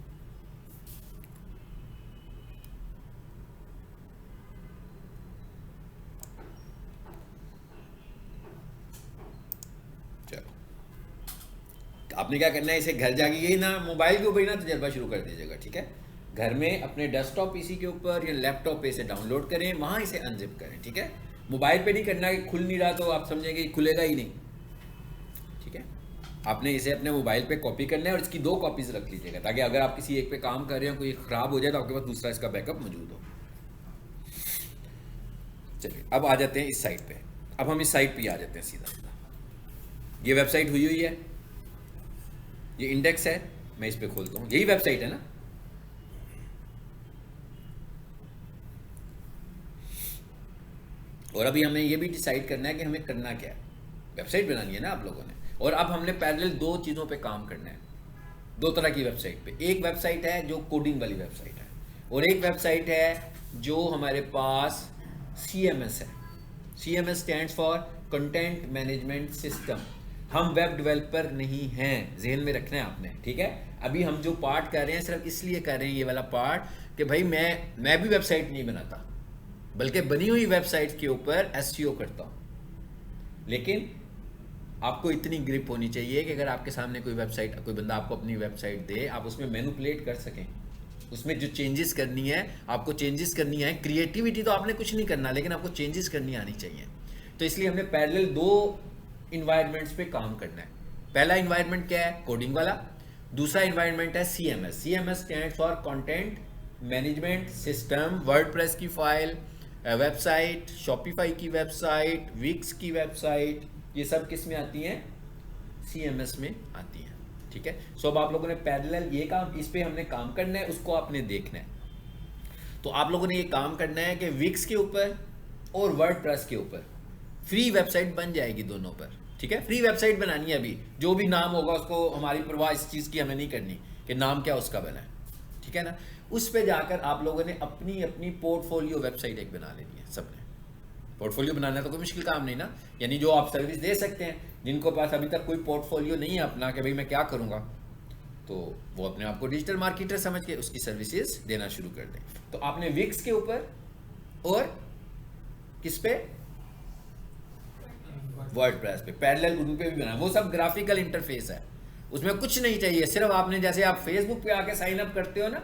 आपने क्या करना है, इसे घर जाके यही ना मोबाइल के ऊपर ही ना तजर्बा शुरू कर दीजिएगा, ठीक है। घर में अपने डेस्कटॉप पीसी के ऊपर या लैपटॉप पे इसे डाउनलोड करें, वहाँ इसे अनजिप करें, ठीक है। मोबाइल पे नहीं करना, कि खुल नहीं रहा तो आप समझेंगे खुलेगा ही नहीं, ठीक है। आपने इसे अपने मोबाइल पे कॉपी करना है और इसकी 2 कॉपीज रख लीजिएगा ताकि अगर आप किसी एक पे काम कर रहे हो, कोई ख़राब हो जाए तो आपके पास दूसरा इसका बैकअप मौजूद हो। चलिए अब आ जाते हैं इस साइट पे। अब हम इस साइट पे आ जाते हैं सीधा सीधा। ये वेबसाइट हुई है, ये इंडेक्स है, मैं इस पे खोलता हूँ, यही वेबसाइट है ना। और अभी हमें ये भी डिसाइड करना है कि हमें करना क्या है, वेबसाइट बनानी है ना आप लोगों ने। और अब हमने पैरेलल 2 चीज़ों पे काम करना है, 2 तरह की वेबसाइट पे। एक वेबसाइट है जो कोडिंग वाली वेबसाइट है, और एक वेबसाइट है जो हमारे पास CMS है। CMS stands for content management system. हम वेब डेवलपर नहीं हैं, जहन में रखना है आपने, ठीक है। अभी हम जो पार्ट कर रहे हैं सिर्फ इसलिए कर रहे हैं ये वाला पार्ट कि भाई मैं भी वेबसाइट नहीं बनाता, बल्कि बनी हुई वेबसाइट के ऊपर SEO करता हूँ। लेकिन आपको इतनी ग्रिप होनी चाहिए कि अगर आपके सामने कोई वेबसाइट, कोई बंदा आपको अपनी वेबसाइट दे, आप उसमें मैनिपुलेट कर सकें, उसमें जो चेंजेस करनी है आपको चेंजेस करनी है। क्रिएटिविटी तो आपने कुछ नहीं करना, लेकिन आपको चेंजेस करनी आनी चाहिए। तो इसलिए हमने पैरेलल 2 इन्वायरमेंट्स पे काम करना है। पहला इन्वायरमेंट क्या है? कोडिंग वाला। दूसरा इन्वायरमेंट है CMS। CMS stand for content management system. WordPress की फाइल, वेबसाइट, शॉपिफाई की वेबसाइट, विक्स की वेबसाइट, ये सब किस में आती हैं? CMS में आती हैं। ठीक है। सो अब आप लोगों ने पैरेलल ये काम, इस पे हमने काम करना है, उसको आपने देखना है। तो आप लोगों ने ये काम करना है कि विक्स के ऊपर और वर्डप्रेस के ऊपर फ्री वेबसाइट बन जाएगी दोनों पर। ठीक है, फ्री वेबसाइट बनानी है। अभी जो भी नाम होगा उसको, हमारी परवाह इस चीज़ की हमें नहीं करनी कि नाम क्या उसका बना है। ठीक है ना। उस पे जाकर आप लोगों ने अपनी अपनी पोर्टफोलियो वेबसाइट एक बना लेनी है। सबने पोर्टफोलियो बनाना तो कोई मुश्किल काम नहीं ना, यानी जो आप सर्विस दे सकते हैं, जिनको पास अभी तक कोई पोर्टफोलियो नहीं है अपना कि भाई मैं क्या करूँगा, तो वो अपने आप को डिजिटल मार्केटर समझ के उसकी सर्विसेज देना शुरू कर दें। तो आपने विक्स के ऊपर और किस पे? वर्डप्रेस पे पैरेलल उन पे भी बना। वो सब ग्राफिकल इंटरफेस है, उसमें कुछ नहीं चाहिए। सिर्फ आपने, जैसे आप फेसबुक पे आके साइन अप करते हो ना,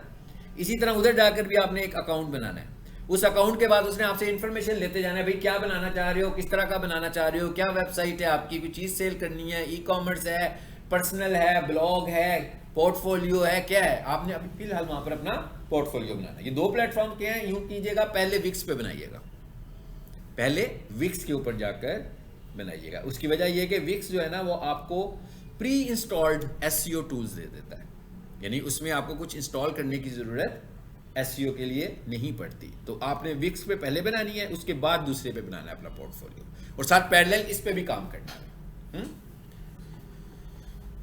इसी तरह उधर जाकर भी आपने एक अकाउंट बनाना है। उस अकाउंट के बाद उसने आपसे इन्फॉर्मेशन लेते जाना है, भाई क्या बनाना चाह रहे हो, किस तरह का बनाना चाह रहे हो, क्या वेबसाइट है आपकी, कोई चीज़ सेल करनी है, ई-कॉमर्स है, पर्सनल है, ब्लॉग है, पोर्टफोलियो है, क्या है। आपने अभी फिलहाल वहां पर अपना पोर्टफोलियो बनाना है। ये 2 प्लेटफॉर्म के हैं। यूं कीजिएगा, पहले विक्स पे बनाइएगा, पहले विक्स के ऊपर जाकर बनाइएगा। उसकी वजह यह कि विक्स जो है ना, वो आपको प्री इंस्टॉल्ड SEO टूल्स दे देता है, यानी उसमें आपको कुछ इंस्टॉल करने की ज़रूरत SEO के लिए नहीं पड़ती। तो आपने विक्स पे पहले बनानी है, उसके बाद दूसरे पे बनाना है अपना पोर्टफोलियो, और साथ पैरेलल इस पे भी काम करना है।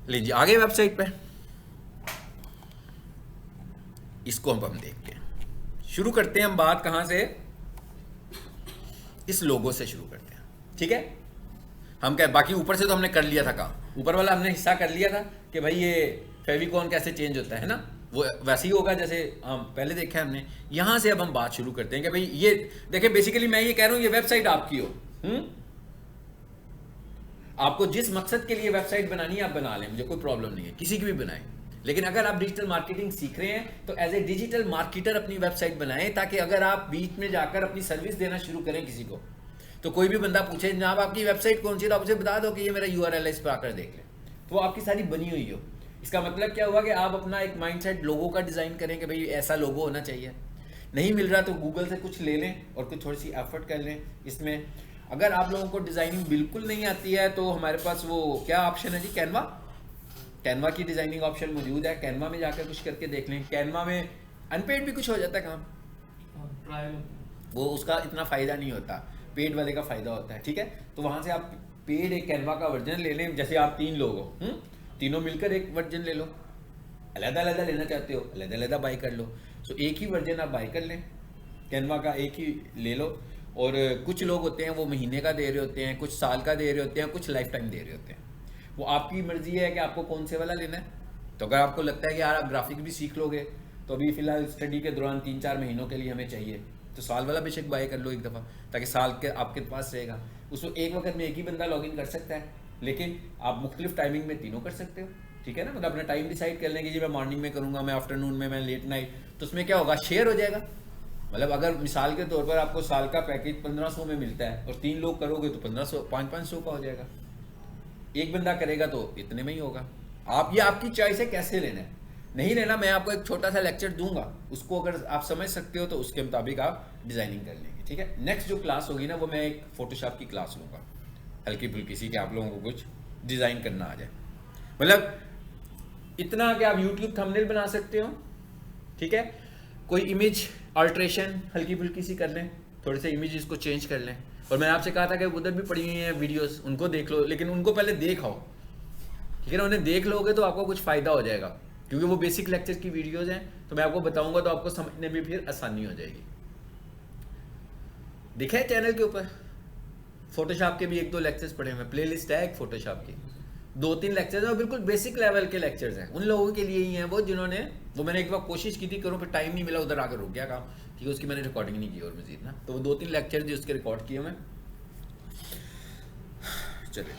लीजिए आगे वेबसाइट पे, इसको हम देखते हैं। शुरू करते हैं हम बात कहां से? इस लोगो से शुरू करते हैं। ठीक है। हम क्या, बाकी ऊपर से तो हमने कर लिया था काम, ऊपर वाला हमने हिस्सा कर लिया था कि भाई ये फेविकॉन कैसे चेंज होता है ना, वो वैसे ही होगा जैसे हम पहले देखा है हमने। यहां से अब हम बात शुरू करते हैं कि भाई ये देखिए, बेसिकली मैं ये कह रहा हूं, ये वेबसाइट आपकी हो। आपको जिस मकसद के लिए वेबसाइट बनानी है आप बना लें, मुझे कोई प्रॉब्लम नहीं है, किसी की भी बनाएं। लेकिन अगर आप डिजिटल मार्केटिंग सीख रहे हैं तो एज ए डिजिटल मार्केटर अपनी वेबसाइट बनाएं, ताकि अगर आप बीच में जाकर अपनी सर्विस देना शुरू करें किसी को, तो कोई भी बंदा पूछे जनाब आपकी वेबसाइट कौन सी है, तो आप उसे बता दो कि ये मेरा URL है, इस पर आकर देख लें, तो वो आपकी सारी बनी हुई हो। इसका मतलब क्या हुआ कि आप अपना एक माइंडसेट लोगो का डिज़ाइन करें कि भाई ऐसा लोगो होना चाहिए। नहीं मिल रहा तो गूगल से कुछ ले लें और कुछ थोड़ी सी एफर्ट कर लें इसमें। अगर आप लोगों को डिज़ाइनिंग बिल्कुल नहीं आती है तो हमारे पास वो क्या ऑप्शन है जी, कैनवा की डिज़ाइनिंग ऑप्शन मौजूद है। कैनवा में जाकर कुछ करके देख लें। कैनवा में अनपेड भी कुछ हो जाता है काम, ट्रायल, वो उसका इतना फ़ायदा नहीं होता, पेड वाले का फ़ायदा होता है। ठीक है, तो वहाँ से आप पेड एक कैनवा का वर्जन ले लें। जैसे आप 3 लोग हो, तीनों मिलकर एक वर्जन ले लो। अलग-अलग लेना चाहते हो, अलग-अलग बाई कर लो। सो एक ही वर्जन आप बाई कर लें कैनवा का, एक ही ले लो। और कुछ लोग होते हैं वो महीने का दे रहे होते हैं, कुछ साल का दे रहे होते हैं, कुछ लाइफ टाइम दे रहे होते हैं। वो आपकी मर्जी है कि आपको कौन से वाला लेना है। तो अगर आपको लगता है कि यार आप ग्राफिक भी सीख लोगे, तो अभी फ़िलहाल स्टडी के दौरान 3-4 महीनों के लिए हमें चाहिए, तो साल वाला बेशक बाय कर लो एक दफ़ा, ताकि साल के आपके पास रहेगा। उसको एक वक्त में एक ही बंदा लॉगिन कर सकता है, लेकिन आप मुख्तलिफ टाइमिंग में तीनों कर सकते हो। ठीक है ना, मतलब अपना टाइम डिसाइड कर लें कि जी मैं मॉर्निंग में करूँगा, मैं आफ्टरनून में, मैं लेट नाइट। तो उसमें क्या होगा, शेयर हो जाएगा। मतलब अगर मिसाल के तौर पर आपको साल का पैकेज 1500 में मिलता है और 3 लोग करोगे तो 1500, 500 का हो जाएगा। एक बंदा करेगा तो इतने में ही होगा। आप, ये आपकी चॉइस है कैसे लेना है, नहीं लेना। मैं आपको एक छोटा सा लेक्चर दूंगा, उसको अगर आप समझ सकते हो तो उसके मुताबिक आप डिज़ाइनिंग कर लेंगे। ठीक है, नेक्स्ट जो क्लास होगी ना, वो मैं एक फोटोशॉप की क्लास लूँगा, हल्की फुल्की सी, कि आप लोगों को कुछ डिज़ाइन करना आ जाए। मतलब इतना कि आप यूट्यूब थंबनेल बना सकते हो। ठीक है, कोई इमेज अल्ट्रेशन हल्की फुल्की सी कर लें, थोड़े से इमेज को चेंज कर लें। और मैंने आपसे कहा था कि उधर भी पड़ी हुई हैं वीडियोस, उनको देख लो, लेकिन उनको पहले देख आओ। ठीक है ना, उन्हें देख लोगे तो आपको कुछ फ़ायदा हो जाएगा, क्योंकि वो बेसिक लेक्चर की वीडियोस हैं। तो मैं आपको बताऊंगा तो आपको समझने में फिर आसानी हो जाएगी। देखा है चैनल के ऊपर फोटोशॉप के भी 1-2 लेक्चर्स पड़े हुए, प्लेलिस्ट है एक फोटोशॉप की, 2-3 लेक्चर्स हैं, बिल्कुल बेसिक लेवल के लेक्चर्स हैं। उन लोगों के लिए ही हैं वो, जिन्होंने, वो मैंने एक बार कोशिश की थी करूँ, फिर टाइम नहीं मिला, उधर आकर रुक गया काम। ठीक है, उसकी मैंने रिकॉर्डिंग नहीं की और मजीद ना, तो वो 2-3 लेक्चर जो उसके रिकॉर्ड किए मैं। चलिए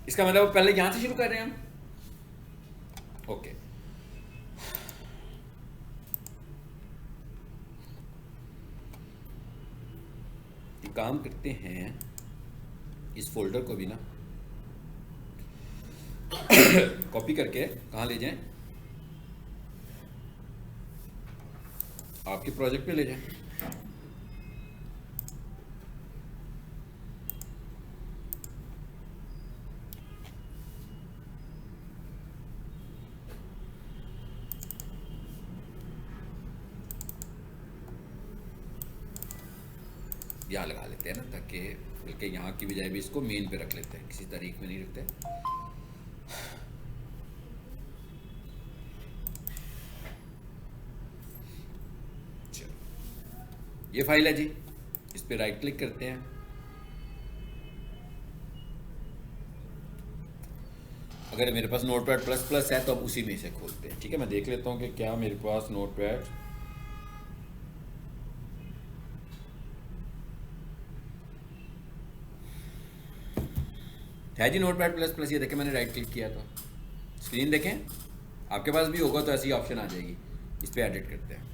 इसका मतलब पहले यहां से शुरू कर रहे हैं हम। ओके, काम करते हैं, इस फोल्डर को भी ना कॉपी करके कहाँ ले जाएं, आपके प्रोजेक्ट पे ले जाएं। यहाँ लगा लेते हैं ना, ताकि बल्कि यहाँ की बजाय भी इसको मेन पे रख लेते हैं, किसी तारीख में नहीं रखते। चलो, ये फाइल है जी, इस पे राइट क्लिक करते हैं। अगर मेरे पास नोटपैड प्लस प्लस है तो अब उसी में से खोलते हैं। ठीक है, मैं देख लेता हूँ कि क्या मेरे पास नोटपैड है जी। नोटपैड प्लस प्लस, ये देखें मैंने राइट क्लिक किया तो स्क्रीन देखें, आपके पास भी होगा तो ऐसी ऑप्शन आ जाएगी। इस पे एडिट करते हैं।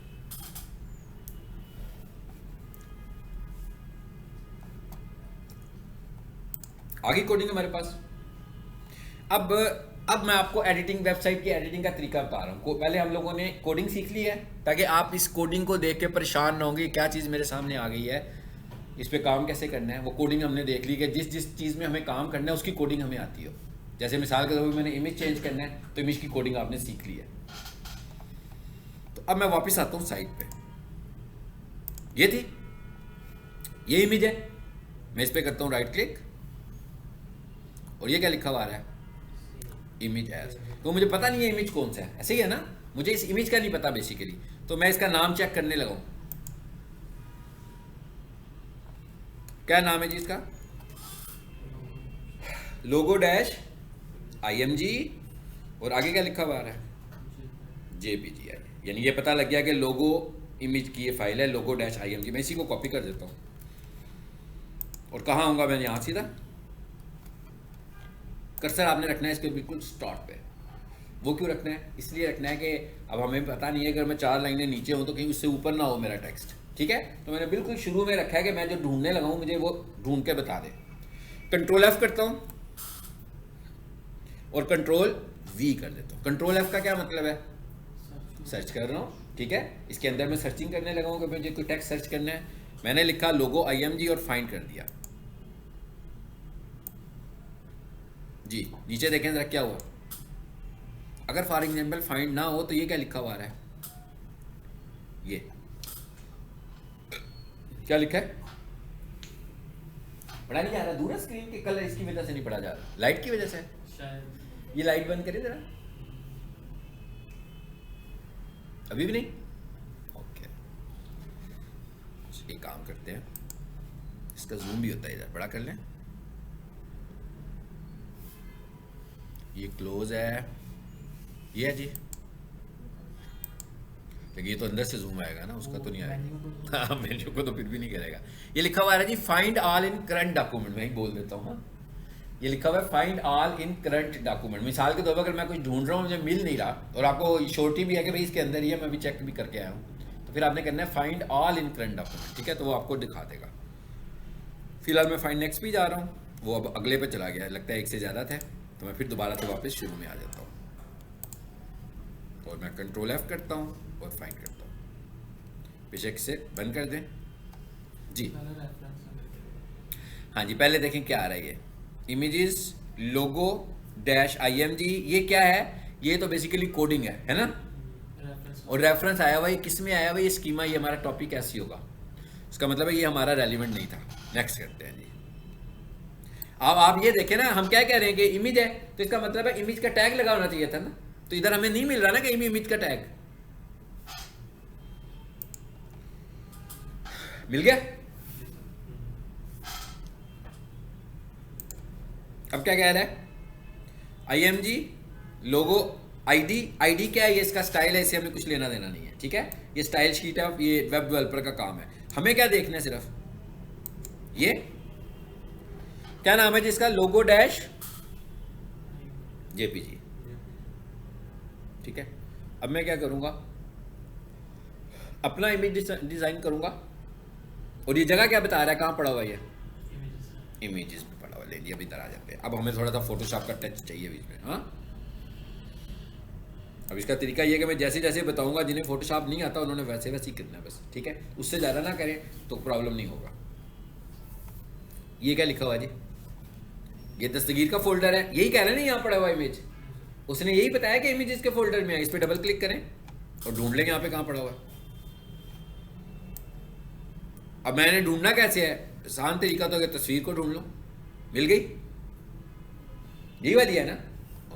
आगे कोडिंग हमारे पास। अब मैं आपको एडिटिंग, वेबसाइट की एडिटिंग का तरीका बता रहा हूँ। पहले हम लोगों ने कोडिंग सीख ली है, ताकि आप इस कोडिंग को देख के परेशान ना होंगे क्या चीज़ मेरे सामने आ गई है, इस पे काम कैसे करना है। वो कोडिंग हमने देख ली कि जिस चीज़ में हमें काम करना है उसकी कोडिंग हमें आती हो। जैसे मिसाल के तौर पर मैंने इमेज चेंज करना है तो इमेज की कोडिंग आपने सीख ली है। तो अब मैं वापस आता हूँ साइट पे। ये थी, ये इमेज है, मैं इस पे करता हूँ राइट क्लिक और ये क्या लिखा हुआ आ रहा है, इमेज एज। तो मुझे पता नहीं है इमेज कौन सा है, ऐसे ही है ना, मुझे इस इमेज का नहीं पता बेसिकली। तो मैं इसका नाम चेक करने लगा हूँ। क्या नाम है जी इसका, लोगो डैश IMG और आगे क्या लिखा हुआ आ रहा है, JPG। यानी ये पता लग गया कि लोगो इमेज की ये फाइल है, लोगो डैश IMG। मैं इसी को कॉपी कर देता हूँ और कहाँ आऊँगा मैं, यहाँ सीधा कर्सर आपने रखना है इसके बिल्कुल स्टार्ट पे। वो क्यों रखना है, इसलिए रखना है कि अब हमें पता नहीं है अगर मैं 4 लाइनें नीचे हूँ तो कहीं उससे ऊपर ना हो मेरा टेक्स्ट। ठीक है, तो मैंने बिल्कुल शुरू में रखा है कि मैं जो ढूंढने लगा हूँ मुझे वो ढूंढ के बता दे। कंट्रोल F करता हूँ और कंट्रोल V कर देता हूँ। कंट्रोल F का क्या मतलब है, सर्च कर रहा हूँ। ठीक है, इसके अंदर मैं सर्चिंग करने लगा हूँ कि मुझे कोई टेक्स्ट सर्च करना है। मैंने लिखा लोगो IMG और फाइंड कर दिया जी। नीचे देखें जरा क्या हुआ। अगर फॉर एग्जाम्पल फाइंड ना हो तो ये क्या लिखा हुआ है, ये क्या लिखा है, पढ़ा नहीं जा रहा, दूर है स्क्रीन के कलर, इसकी वजह से नहीं पढ़ा जा रहा, लाइट की वजह से शायद। ये लाइट बंद करें जरा, अभी भी नहीं। ओके, ये काम करते हैं, इसका जूम भी होता है, इधर बड़ा कर लें। ये क्लोज है, ये है जी, लेकिन ये तो अंदर से जूम आएगा ना, उसका तो नहीं आएगा। हाँ, मेन्यू को तो फिर भी नहीं करेगा। ये लिखा हुआ है जी find all in current document, मैं ही बोल देता हूँ। ये लिखा हुआ है find all in current document. मिसाल के तौर पर अगर मैं कुछ ढूंढ रहा हूँ, मुझे मिल नहीं रहा और आपको श्योरिटी भी है कि भाई इसके अंदर ही है, मैं भी चेक भी करके आया हूँ, तो फिर आपने करना है find all in current document. ठीक है, तो वो आपको दिखा देगा। फिलहाल मैं फाइंड नेक्स्ट भी जा रहा हूँ, वो अब अगले पे चला गया, लगता है एक से ज़्यादा थे, तो मैं फिर दोबारा से वापस शुरू में आ जाता हूँ और मैं कंट्रोल F करता हूँ और फाइंड करता हूँ। बेशक से बंद कर दें जी। हाँ जी, पहले देखें क्या आ रहा है, ये इमेजेस लोगो डैश IMG। ये क्या है, ये तो बेसिकली कोडिंग है ना। और रेफरेंस आया हुआ, ये किस में आया हुआ, ये स्कीमा, ये हमारा टॉपिक ऐसी होगा, इसका मतलब है ये हमारा रेलिवेंट नहीं था। नेक्स्ट करते हैं जी। अब आप ये देखें ना, हम क्या कह रहे हैं कि इमेज है, तो इसका मतलब है इमेज का टैग लगा होना चाहिए था ना, तो इधर हमें नहीं मिल रहा ना कि इमेज का टैग मिल गया। अब क्या कह रहा है, IMG लोगो ID क्या है, ये इसका स्टाइल है, इससे हमें कुछ लेना देना नहीं है। ठीक है, ये स्टाइल शीट है, ये वेब डेवलपर का काम है। हमें क्या देखना है, सिर्फ ये क्या नाम है जिसका, लोगो डैश जेपीजी। ठीक है, अब मैं क्या करूँगा, अपना इमेज डिज़ाइन करूँगा, और ये जगह क्या बता रहा है, कहाँ पड़ा हुआ है ये, इमेजेस में पड़ा हुआ। ले लिया, अभी इधर आ जाते हैं। अब हमें थोड़ा सा फोटोशॉप का टच चाहिए बीच में। हाँ, अब इसका तरीका ये है कि मैं जैसे जैसे बताऊंगा, जिन्हें फोटोशॉप नहीं आता उन्होंने वैसे वैसे ही करना है बस। ठीक है, उससे ज़्यादा ना करें तो प्रॉब्लम नहीं होगा। ये क्या लिखा हुआ जी, ये दस्तगीर का फोल्डर है, यही कह रहे हैं ना, यहाँ पड़ा हुआ इमेज। उसने यही बताया कि इमेजेस के फोल्डर में है। इस पर डबल क्लिक करें और ढूंढ लेंगे यहाँ पे कहाँ पड़ा हुआ है। अब मैंने ढूंढना कैसे है, आसान तरीका तो अगर तस्वीर को ढूंढ लो, मिल गई, यही वाली है ना।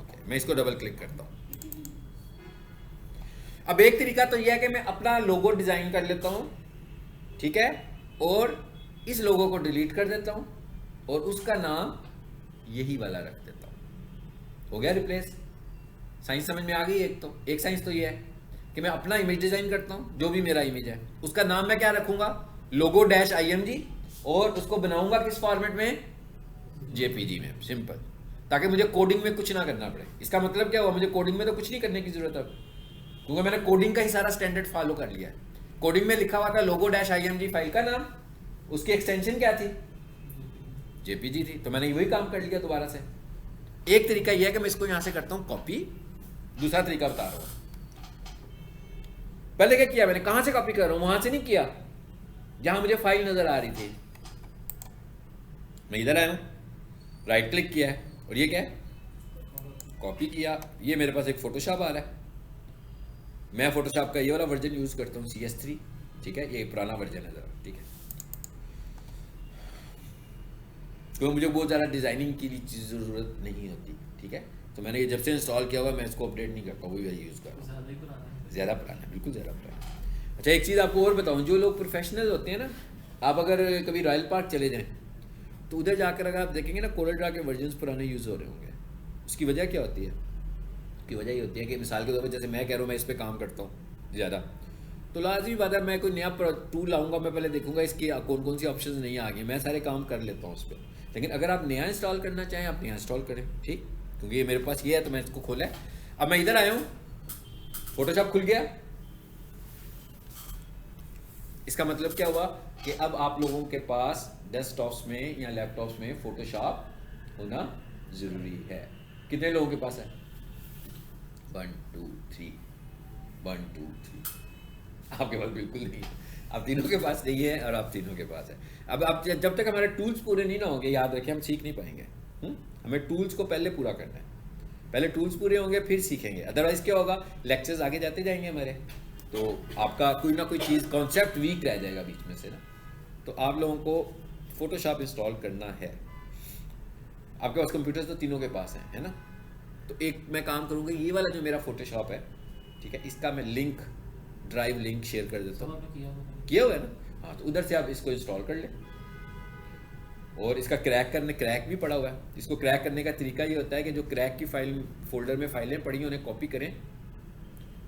ओके, मैं इसको डबल क्लिक करता हूँ। अब एक तरीका तो यह है कि मैं अपना लोगो डिजाइन कर लेता हूँ, ठीक है, और इस लोगो को डिलीट कर देता हूँ और उसका नाम यही वाला रख देता हूँ। हो गया रिप्लेस। साइंस समझ में आ गई। एक साइंस तो ये है कि मैं अपना इमेज डिजाइन करता हूँ, जो भी मेरा इमेज है उसका नाम मैं क्या रखूंगा, लोगो डैश img, और उसको बनाऊंगा किस फॉर्मेट में, जेपीजी में, सिंपल, ताकि मुझे कोडिंग में कुछ ना करना पड़े। इसका मतलब क्या हुआ, मुझे कोडिंग में तो कुछ नहीं करने की जरूरत है, क्योंकि मैंने कोडिंग का ही सारा स्टैंडर्ड फॉलो कर लिया है। कोडिंग में लिखा हुआ था लोगो डैश img, फाइल का नाम, उसकी एक्सटेंशन क्या थी, जेपीजी थी, तो मैंने वही काम कर लिया दोबारा से। एक तरीका यह है कि मैं इसको यहां से करता हूं कॉपी, दूसरा तरीका बता रहा हूं। पहले क्या किया मैंने, कहां से कॉपी कर रहा हूं, वहां से नहीं किया जहां मुझे फाइल नजर आ रही थी। मैं इधर आया हूं, राइट क्लिक किया है और ये क्या है, कॉपी किया। ये मेरे पास एक फोटोशॉप आ रहा है, मैं फोटोशॉप का ये वाला वर्जन यूज करता हूँ, CS3। ठीक है, ये पुराना वर्जन है जरा। ठीक है, क्योंकि मुझे बहुत ज़्यादा डिज़ाइनिंग की ज़रूरत नहीं होती। ठीक है, तो मैंने ये जब से इंस्टॉल किया हुआ मैं इसको अपडेट नहीं करता, वही यूज़ कर रहा हूँ। ज़्यादा पुराना है, बिल्कुल ज़्यादा पुराना है। अच्छा, एक चीज़ आपको और बताऊँ, जो लोग प्रोफेशनल होते हैं ना, आप अगर कभी रॉयल पार्क चले जाएँ तो उधर जाकर अगर आप देखेंगे ना, कोरल ड्रा के वर्जन्स पुराने यूज़ हो रहे होंगे। उसकी वजह क्या होती है, उसकी वजह ये होती है कि मिसाल के तौर पर जैसे मैं कह रहा हूँ, मैं इस पर काम करता हूँ ज़्यादा, तो लाजमी बात है मैं कोई नया टूल लाऊंगा, मैं पहले देखूंगा इसकी कौन कौन सी ऑप्शंस नहीं आ गई, मैं सारे काम कर लेता हूँ उस पर। लेकिन अगर आप नया इंस्टॉल करना चाहें, आप नया इंस्टॉल करें, ठीक, क्योंकि ये मेरे पास ये है तो मैं इसको खोला है। अब मैं इधर आया हूँ, फोटोशॉप खुल गया। इसका मतलब क्या हुआ कि अब आप लोगों के पास डेस्कटॉप्स में या लैपटॉप्स में फोटोशॉप होना ज़रूरी है। कितने लोगों के पास है, 1 2 3, 1 2 3। आपके पास बिल्कुल नहीं है, आप तीनों के पास नहीं है और आप तीनों के पास है। अब आप जब तक हमारे टूल्स पूरे नहीं ना होंगे, याद रखें, हम सीख नहीं पाएंगे। हमें टूल्स को पहले पूरा करना है, पहले टूल्स पूरे होंगे फिर सीखेंगे। अदरवाइज क्या होगा, लेक्चर्स आगे जाते जाएंगे हमारे, तो आपका कोई ना कोई चीज़, कॉन्सेप्ट वीक रह जाएगा बीच में से ना। तो आप लोगों को फोटोशॉप इंस्टॉल करना है। आपके पास कंप्यूटर्स तो तीनों के पास है ना। तो एक मैं काम करूँगा, ये वाला जो मेरा फोटोशॉप है, ठीक है, इसका मैं लिंक, ड्राइव लिंक शेयर कर देता हूँ। किया हुआ है ना, हाँ, तो उधर से आप इसको इंस्टॉल कर लें। और इसका क्रैक भी पड़ा हुआ है। इसको क्रैक करने का तरीका ये होता है कि जो क्रैक की फाइल फोल्डर में फाइलें पड़ी हैं उन्हें कॉपी करें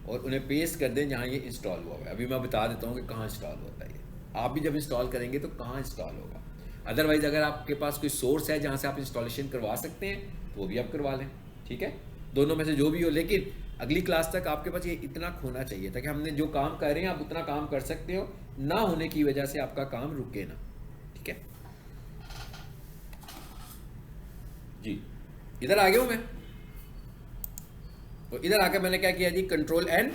और उन्हें पेस्ट कर दें जहाँ ये इंस्टॉल हुआ है। अभी मैं बता देता हूँ कि कहाँ इंस्टॉल होता है ये। आप भी जब इंस्टॉल करेंगे तो कहाँ इंस्टॉल होगा। अदरवाइज़ अगर आपके पास कोई सोर्स है जहाँ से आप इंस्टॉलेशन करवा सकते हैं तो वो भी आप करवा लें, ठीक है, दोनों में से जो भी हो। लेकिन अगली क्लास तक आपके पास ये इतना होना चाहिए ताकि हमने जो काम कर रहे हैं आप उतना काम कर सकते हो, ना होने की वजह से आपका काम रुके ना, ठीक है जी। इधर आ गया हूँ मैं, और इधर आकर मैंने क्या किया जी, कंट्रोल N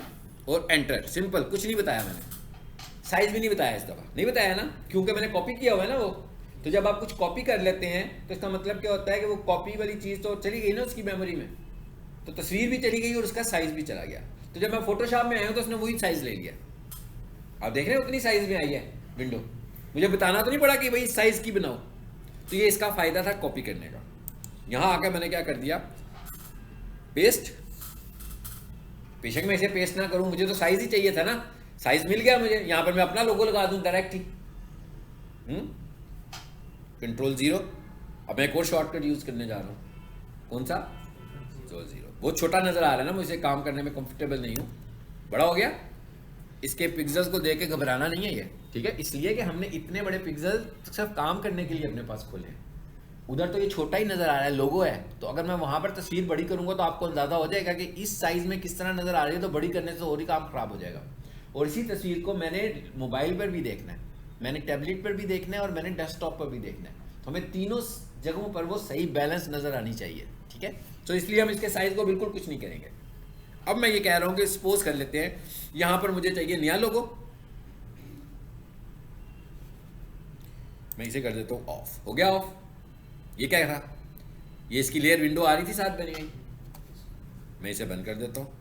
और एंटर, सिंपल, कुछ नहीं बताया मैंने, साइज भी नहीं बताया इस दफ़ा, नहीं बताया ना, क्योंकि मैंने कॉपी किया हुआ है ना वो। तो जब आप कुछ कॉपी कर लेते हैं तो इसका मतलब क्या होता है कि वो कॉपी वाली चीज़ तो चली गई ना उसकी मेमोरी में, तो तस्वीर भी चली गई और उसका साइज भी चला गया। तो जब मैं फोटोशॉप में आया हूँ तो उसने वही साइज ले लिया। आप देख रहे हैं उतनी साइज में आई है विंडो, मुझे बताना तो नहीं पड़ा कि भाई इस साइज की बनाओ। तो ये इसका फायदा था कॉपी करने का। यहाँ आकर मैंने क्या कर दिया, पेस्ट। बेशक मैं इसे पेस्ट ना करूँ, मुझे तो साइज ही चाहिए था ना, साइज मिल गया मुझे। यहाँ पर मैं अपना लोगो लगा दूँ डायरेक्ट ही, कंट्रोल 0। अब मैं एक और शॉर्टकट यूज करने जा रहा हूँ, कौन सा, कंट्रोल 0। बहुत छोटा नजर आ रहा है ना, मुझे काम करने में कंफर्टेबल नहीं हूँ, बड़ा हो गया। इसके पिक्सल्स को देख के घबराना नहीं है ये, ठीक है, इसलिए कि हमने इतने बड़े पिक्सल सिर्फ काम करने के लिए अपने पास खोले हैं, उधर तो ये छोटा ही नज़र आ रहा है, लोगो है, तो अगर मैं वहाँ पर तस्वीर बड़ी करूँगा तो आपको अंदाज़ा हो जाएगा कि इस साइज़ में किस तरह नज़र आ रही है, तो बड़ी करने से और ही काम ख़राब हो जाएगा। और इसी तस्वीर को मैंने मोबाइल पर भी देखना है, मैंने टैबलेट पर भी देखना है और मैंने डेस्कटॉप पर भी देखना है, तो हमें तीनों जगहों पर वो सही बैलेंस नज़र आनी चाहिए, ठीक है। तो इसलिए हम इसके साइज़ को बिल्कुल कुछ नहीं करेंगे। अब मैं ये कह रहा हूँ कि सपोज कर लेते हैं यहाँ पर मुझे चाहिए नया लोगो, मैं इसे कर देता हूँ ऑफ, हो गया ऑफ। ये क्या था, ये इसकी लेयर विंडो आ रही थी साथ बनी हुई, मैं इसे बंद कर देता हूँ।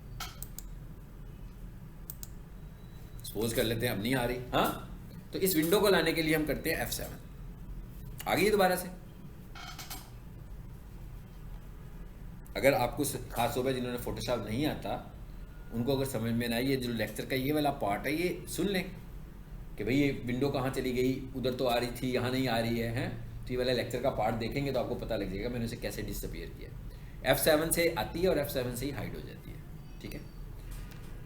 सपोज कर लेते हैं अब नहीं आ रही, हाँ, तो इस विंडो को लाने के लिए हम करते हैं F7, आ गई दोबारा से। अगर आपको खास तौर पर जिन्होंने फोटोशॉप नहीं आता उनको अगर समझ में ना आए, ये जो लेक्चर का ये वाला पार्ट है ये सुन लें कि भाई ये विंडो कहाँ चली गई, उधर तो आ रही थी यहाँ नहीं आ रही है, हैं, तो ये वाला लेक्चर का पार्ट देखेंगे तो आपको पता लग जाएगा मैंने उसे कैसे डिसअपीयर किया। F7 से आती है और F7 से ही हाइड हो जाती है, ठीक है।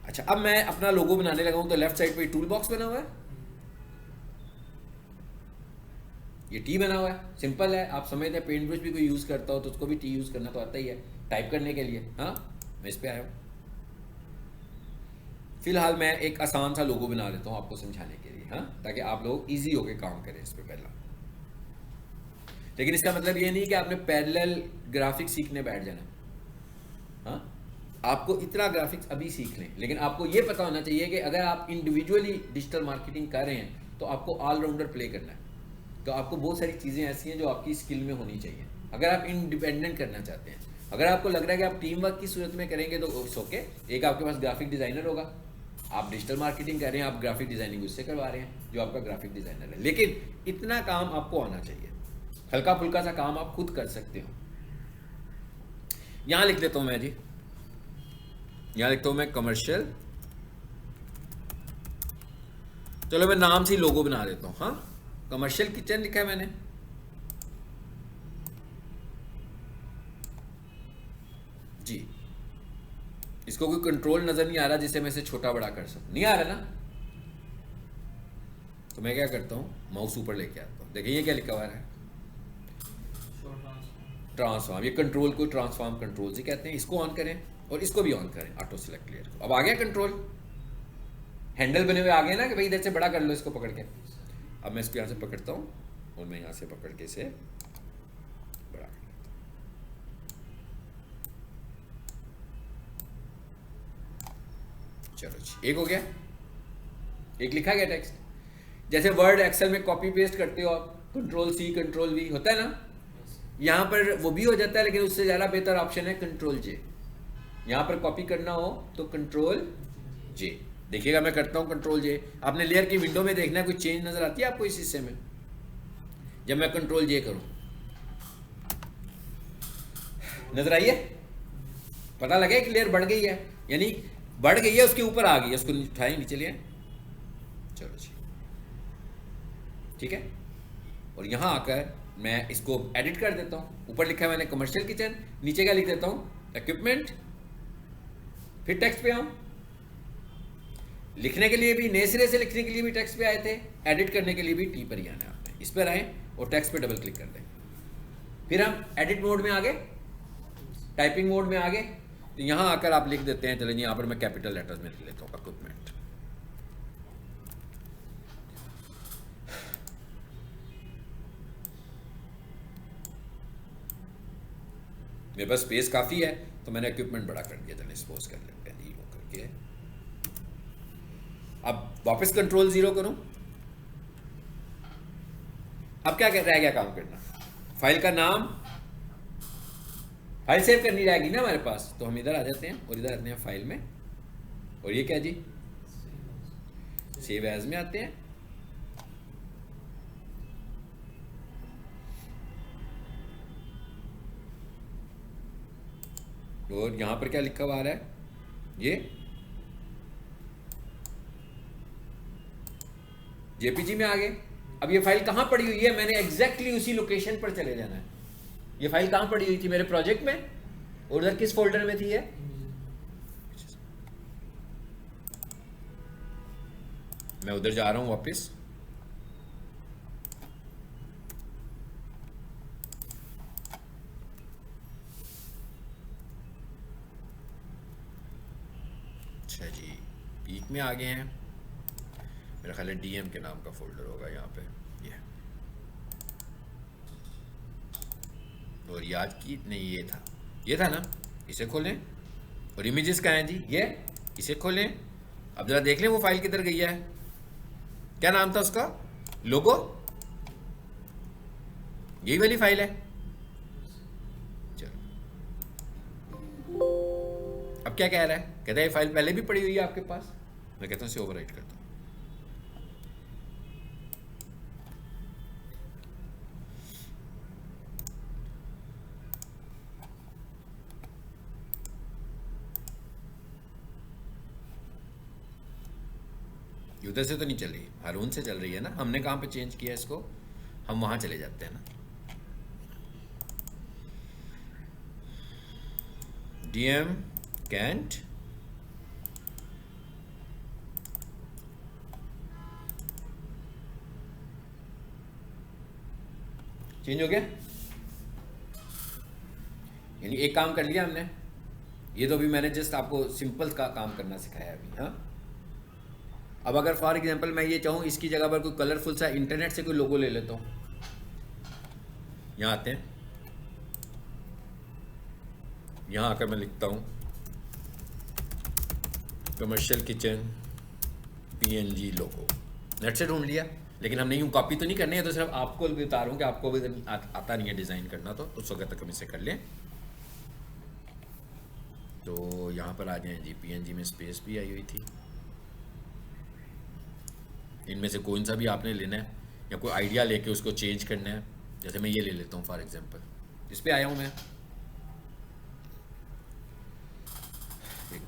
अच्छा, अब मैं अपना लोगो बनाने लगा हूँ, तो लेफ्ट साइड पे टूल बॉक्स बना हुआ है, ये टी बना हुआ है, सिंपल है, आप समझते हैं। पेंट ब्रश भी कोई यूज़ करता हो तो उसको भी टी यूज़ करना तो आता ही है टाइप करने के लिए। हाँ, मैं इस पे आया हूँ। फिलहाल मैं एक आसान सा लोगो बना लेता हूँ आपको समझाने के लिए, हाँ, ताकि आप लोग इजी होके काम करें इस पे पहला। लेकिन इसका मतलब ये नहीं कि आपने पैरेलल ग्राफिक्स सीखने बैठ जाना, हाँ, आपको इतना ग्राफिक्स अभी सीख लें, लेकिन आपको ये पता होना चाहिए कि अगर आप इंडिविजुअली डिजिटल मार्केटिंग कर रहे हैं तो आपको ऑलराउंडर प्ले करना है। तो आपको बहुत सारी चीज़ें ऐसी हैं जो आपकी स्किल में होनी चाहिए अगर आप इंडिपेंडेंट करना चाहते हैं। अगर आपको लग रहा है कि आप टीम वर्क की सूरत में करेंगे तो इट्स ओके। एक आपके पास ग्राफिक डिज़ाइनर होगा, आप डिजिटल मार्केटिंग कर रहे हैं, आप ग्राफिक डिज़ाइनिंग उससे करवा रहे हैं जो आपका ग्राफिक डिज़ाइनर है, लेकिन इतना काम आपको आना चाहिए, हल्का फुल्का सा काम आप खुद कर सकते हो। यहाँ लिख देता हूँ मैं जी, यहाँ लिखता हूँ मैं कमर्शियल, चलो मैं नाम से लोगो बना देता हूँ, हाँ, कमर्शियल किचन लिखा है मैंने। जी, इसको कोई कंट्रोल नजर नहीं आ रहा जिससे मैं इसे छोटा बड़ा कर सकूं, नहीं आ रहा ना, तो मैं क्या करता हूं, माउस ऊपर लेके आता हूं। देखिए ये क्या लिखा हुआ है, ट्रांसफॉर्म। ये कंट्रोल को ट्रांसफॉर्म कंट्रोल से कहते हैं। इसको ऑन करें और इसको भी ऑन करें, ऑटो सेलेक्ट क्लियर। अब आ गया कंट्रोल, हैंडल बने हुए आ गए ना कि भाई इधर से बड़ा कर लो इसको पकड़ के। अब मैं इसको यहाँ से पकड़ता हूँ और मैं यहाँ से पकड़ के इसे बड़ा कर लेता हूँ। चलो जी, एक हो गया, एक लिखा गया टेक्स्ट। जैसे वर्ड एक्सेल में कॉपी पेस्ट करते हो आप, कंट्रोल सी कंट्रोल वी होता है ना, यहाँ पर वो भी हो जाता है, लेकिन उससे ज़्यादा बेहतर ऑप्शन है कंट्रोल जे। यहाँ पर कॉपी करना हो तो कंट्रोल जे। देखिएगा मैं करता हूँ कंट्रोल जे। आपने लेयर की विंडो में देखना है कोई चेंज नजर आती है आपको इस हिस्से में। जब मैं कंट्रोल जे करूँ नजर आई है, पता लगे कि लेयर बढ़ गई है, यानी बढ़ गई है, उसके ऊपर आ गई है, उसको उठाए नीचे लिए। चलो जी, ठीक है। और यहाँ आकर मैं इसको एडिट कर देता हूँ। ऊपर लिखा है मैंने कमर्शियल किचन, नीचे क्या लिख देता हूँ, इक्विपमेंट। फिर टेक्स्ट पे आऊँ, लिखने के लिए भी नए सिरे से लिखने के लिए भी टेक्स्ट पे आए थे, एडिट करने के लिए भी टी पर ही आना है आपने। इस पर आए और टेक्स्ट पे डबल क्लिक कर दें। फिर हम एडिट मोड में आ गए, टाइपिंग मोड में आ गए, तो यहाँ आकर आप लिख देते हैं, चलें यहाँ पर मैं कैपिटल लेटर्स में लिख लेता हूँ इक्विपमेंट। मेरे पास स्पेस काफ़ी है तो मैंने इक्विपमेंट बड़ा कर दिया। चलें सपोज कर लेते हैं यूँ करके। अब वापस कंट्रोल 0 करूं। अब क्या रह गया काम करना, फाइल का नाम, फाइल सेव करनी रहेगी ना हमारे पास, तो हम इधर आ जाते हैं और इधर आते हैं फाइल में, और ये क्या जी, सेव एज में आते हैं। और यहां पर क्या लिखा हुआ आ रहा है, ये जेपीजी में आ गए। अब ये फाइल कहां पड़ी हुई है, मैंने एग्जैक्टली उसी लोकेशन पर चले जाना है। ये फाइल कहां पड़ी हुई थी, मेरे प्रोजेक्ट में, और उधर किस फोल्डर में थी है, मैं उधर जा रहा हूं वापस। अच्छा जी, पीक में आ गए हैं। मेरा ख्याल है डीएम के नाम का फोल्डर होगा यहाँ पे ये। और याद की नहीं, ये था ना, इसे खोलें। और इमेजेस कहाँ हैं जी, ये इसे खोलें। अब जरा देख लें वो फाइल किधर गई है। क्या नाम था उसका, लोगो, यही वाली फाइल है। चलो अब क्या कह रहा है, कहता है ये फाइल पहले भी पड़ी हुई है आपके पास। मैं कहता हूँ इसे ओवरराइट करता हूँ। उधर से तो नहीं चल रही, हारून से चल रही है ना। हमने कहाँ पे चेंज किया इसको, हम वहाँ चले जाते हैं ना। डीएम कैंट चेंज हो गया, यानी एक काम कर लिया हमने। ये तो अभी मैंने जस्ट आपको सिंपल का काम करना सिखाया अभी। हाँ, अब अगर फॉर एग्जांपल मैं ये चाहूँ इसकी जगह पर कोई कलरफुल सा इंटरनेट से कोई लोगो ले लेता हूँ। यहाँ आते हैं, यहाँ आकर मैं लिखता हूँ कमर्शियल किचन पीएनजी लोगो। नेट से ढूंढ लिया, लेकिन हमने यूँ कॉपी तो नहीं करनी है, तो सिर्फ आपको भी बता रहा हूँ कि आपको भी आता नहीं है डिज़ाइन करना, तो उस वक्त तक हम इसे कर लें। तो यहाँ पर आ जाएं जी, पीएनजी में स्पेस भी आई हुई थी। इनमें से कौन सा भी आपने लेना है या कोई आइडिया लेके उसको चेंज करना है। जैसे मैं ये ले लेता हूँ फॉर एग्जांपल, इस पे आया हूँ मैं।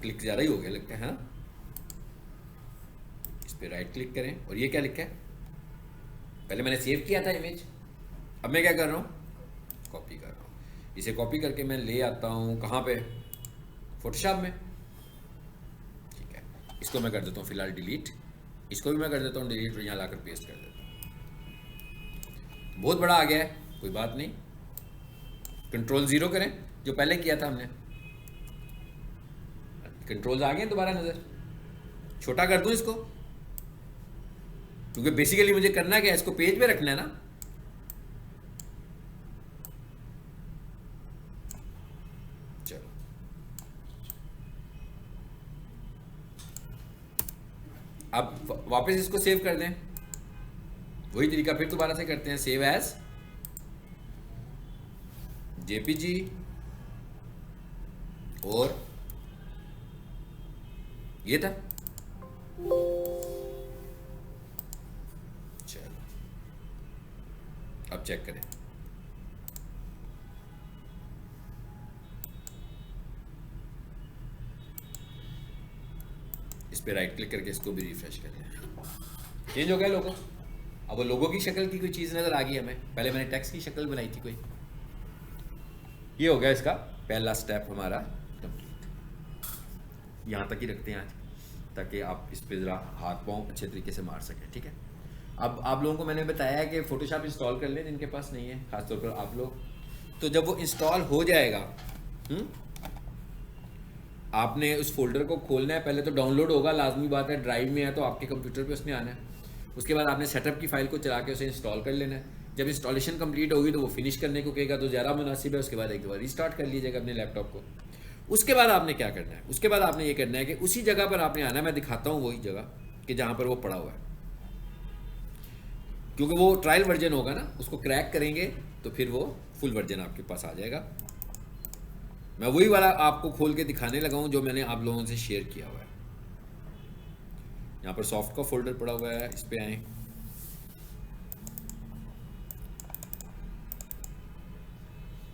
क्लिक ज़्यादा ही हो गया लगता है। हाँ, इस पे राइट क्लिक करें और ये क्या लिखा है, पहले मैंने सेव किया था इमेज, अब मैं क्या कर रहा हूँ, कॉपी कर रहा हूँ। इसे कॉपी करके मैं ले आता हूँ कहाँ पे, फोटोशॉप में। ठीक है, इसको मैं कर देता हूँ फिलहाल डिलीट, इसको भी मैं कर देता हूँ डिलीट और यहाँ लाकर पेस्ट कर देता हूँ। बहुत बड़ा आ गया है, कोई बात नहीं, कंट्रोल 0 करें जो पहले किया था हमने। कंट्रोल्स आ गए दोबारा नजर, छोटा कर दूं इसको, क्योंकि बेसिकली मुझे करना क्या है, इसको पेज पे रखना है ना। चलो अब वापस इसको सेव कर दें, वही तरीका फिर दोबारा से करते हैं। सेव एज जेपीजी और ये था। चलो अब चेक करें, इस पे राइट क्लिक करके इसको भी रिफ्रेश कर लें। चेंज हो गया लोगो। अब वो लोगो की शक्ल की कोई चीज़ नज़र आ गई हमें। पहले मैंने टेक्स्ट की शक्ल बनाई थी कोई, ये हो गया इसका पहला स्टेप हमारा कंप्लीट। यहाँ तक ही रखते हैं आज, ताकि आप इस पे ज़रा हाथ पाँव अच्छे तरीके से मार सकें। ठीक है, अब आप लोगों को मैंने बताया है कि फ़ोटोशॉप इंस्टॉल कर लें जिनके पास नहीं है, ख़ासतौर पर आप लोग। तो जब वो इंस्टॉल हो जाएगा, आपने उस फोल्डर को खोलना है। पहले तो डाउनलोड होगा, लाजमी बात है, ड्राइव में है तो आपके कंप्यूटर पे उसने आना है। उसके बाद आपने सेटअप की फ़ाइल को चला के उसे इंस्टॉल कर लेना है। जब इंस्टॉलेशन कंप्लीट होगी तो वो फिनिश करने को कहेगा, तो ज़्यादा मुनासिब है। उसके बाद एक बार रीस्टार्ट कर लीजिएगा अपने लैपटॉप को। उसके बाद आपने क्या करना है, उसके बाद आपने ये करना है कि उसी जगह पर आपने आना है। मैं दिखाता हूँ वही जगह कि जहाँ पर वो पड़ा हुआ है, क्योंकि वो ट्रायल वर्जन होगा ना, उसको क्रैक करेंगे तो फिर वो फुल वर्जन आपके पास आ जाएगा। मैं वही वाला आपको खोल के दिखाने लगा हूँ जो मैंने आप लोगों से शेयर किया हुआ है। यहाँ पर सॉफ्ट का फोल्डर पड़ा हुआ है, इस पे आए,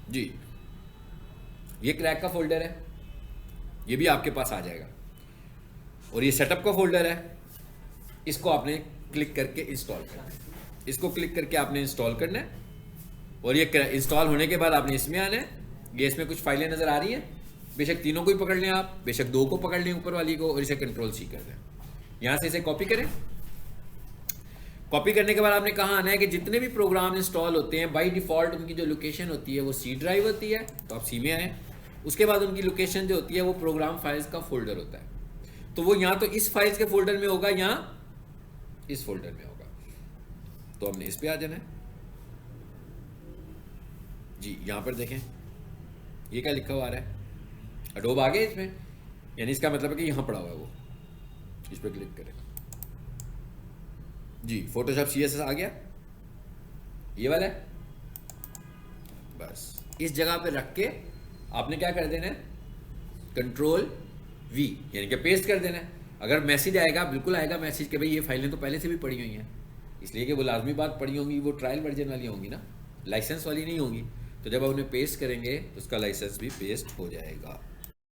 जी ये क्रैक का फोल्डर है, ये भी आपके पास आ जाएगा। और ये सेटअप का फोल्डर है, इसको आपने क्लिक करके इंस्टॉल करना है। इसको क्लिक करके आपने इंस्टॉल करना है और ये इंस्टॉल होने के बाद आपने इसमें आना है। ये इसमें कुछ फाइलें नज़र आ रही हैं, बेशक तीनों को ही पकड़ लें आप, बेशक दो को पकड़ लें ऊपर वाली को, और इसे कंट्रोल C कर दें। यहाँ से इसे कॉपी करें। कॉपी करने के बाद आपने कहाँ आना है कि जितने भी प्रोग्राम इंस्टॉल होते हैं बाय डिफ़ॉल्ट उनकी जो लोकेशन होती है वो C ड्राइव होती है, तो आप C में आएँ। उसके बाद उनकी लोकेशन जो होती है वो प्रोग्राम फाइल्स का फोल्डर होता है। तो वो या तो इस फाइल्स के फोल्डर में होगा या इस फोल्डर में होगा। तो हमने इस पे आ जाना है जी। यहां पर देखें ये क्या लिखा हुआ आ रहा है, अडोब आ गया इसमें, यानी इसका मतलब है कि यहां पड़ा हुआ है वो। इस पर क्लिक करें जी, फोटोशॉप CSS आ गया, ये वाला है। बस इस जगह पे रख के आपने क्या कर देना है, Ctrl+V यानी कि पेस्ट कर देना है। अगर मैसेज आएगा, बिल्कुल आएगा मैसेज कि भाई ये फाइलें तो पहले से भी पड़ी हुई हैं, इसलिए कि वो लाजमी बात पड़ी होंगी, वो ट्रायल वर्जन वाली होंगी ना, लाइसेंस वाली नहीं होंगी। तो जब आप उन्हें पेस्ट करेंगे तो उसका लाइसेंस भी पेस्ट हो जाएगा।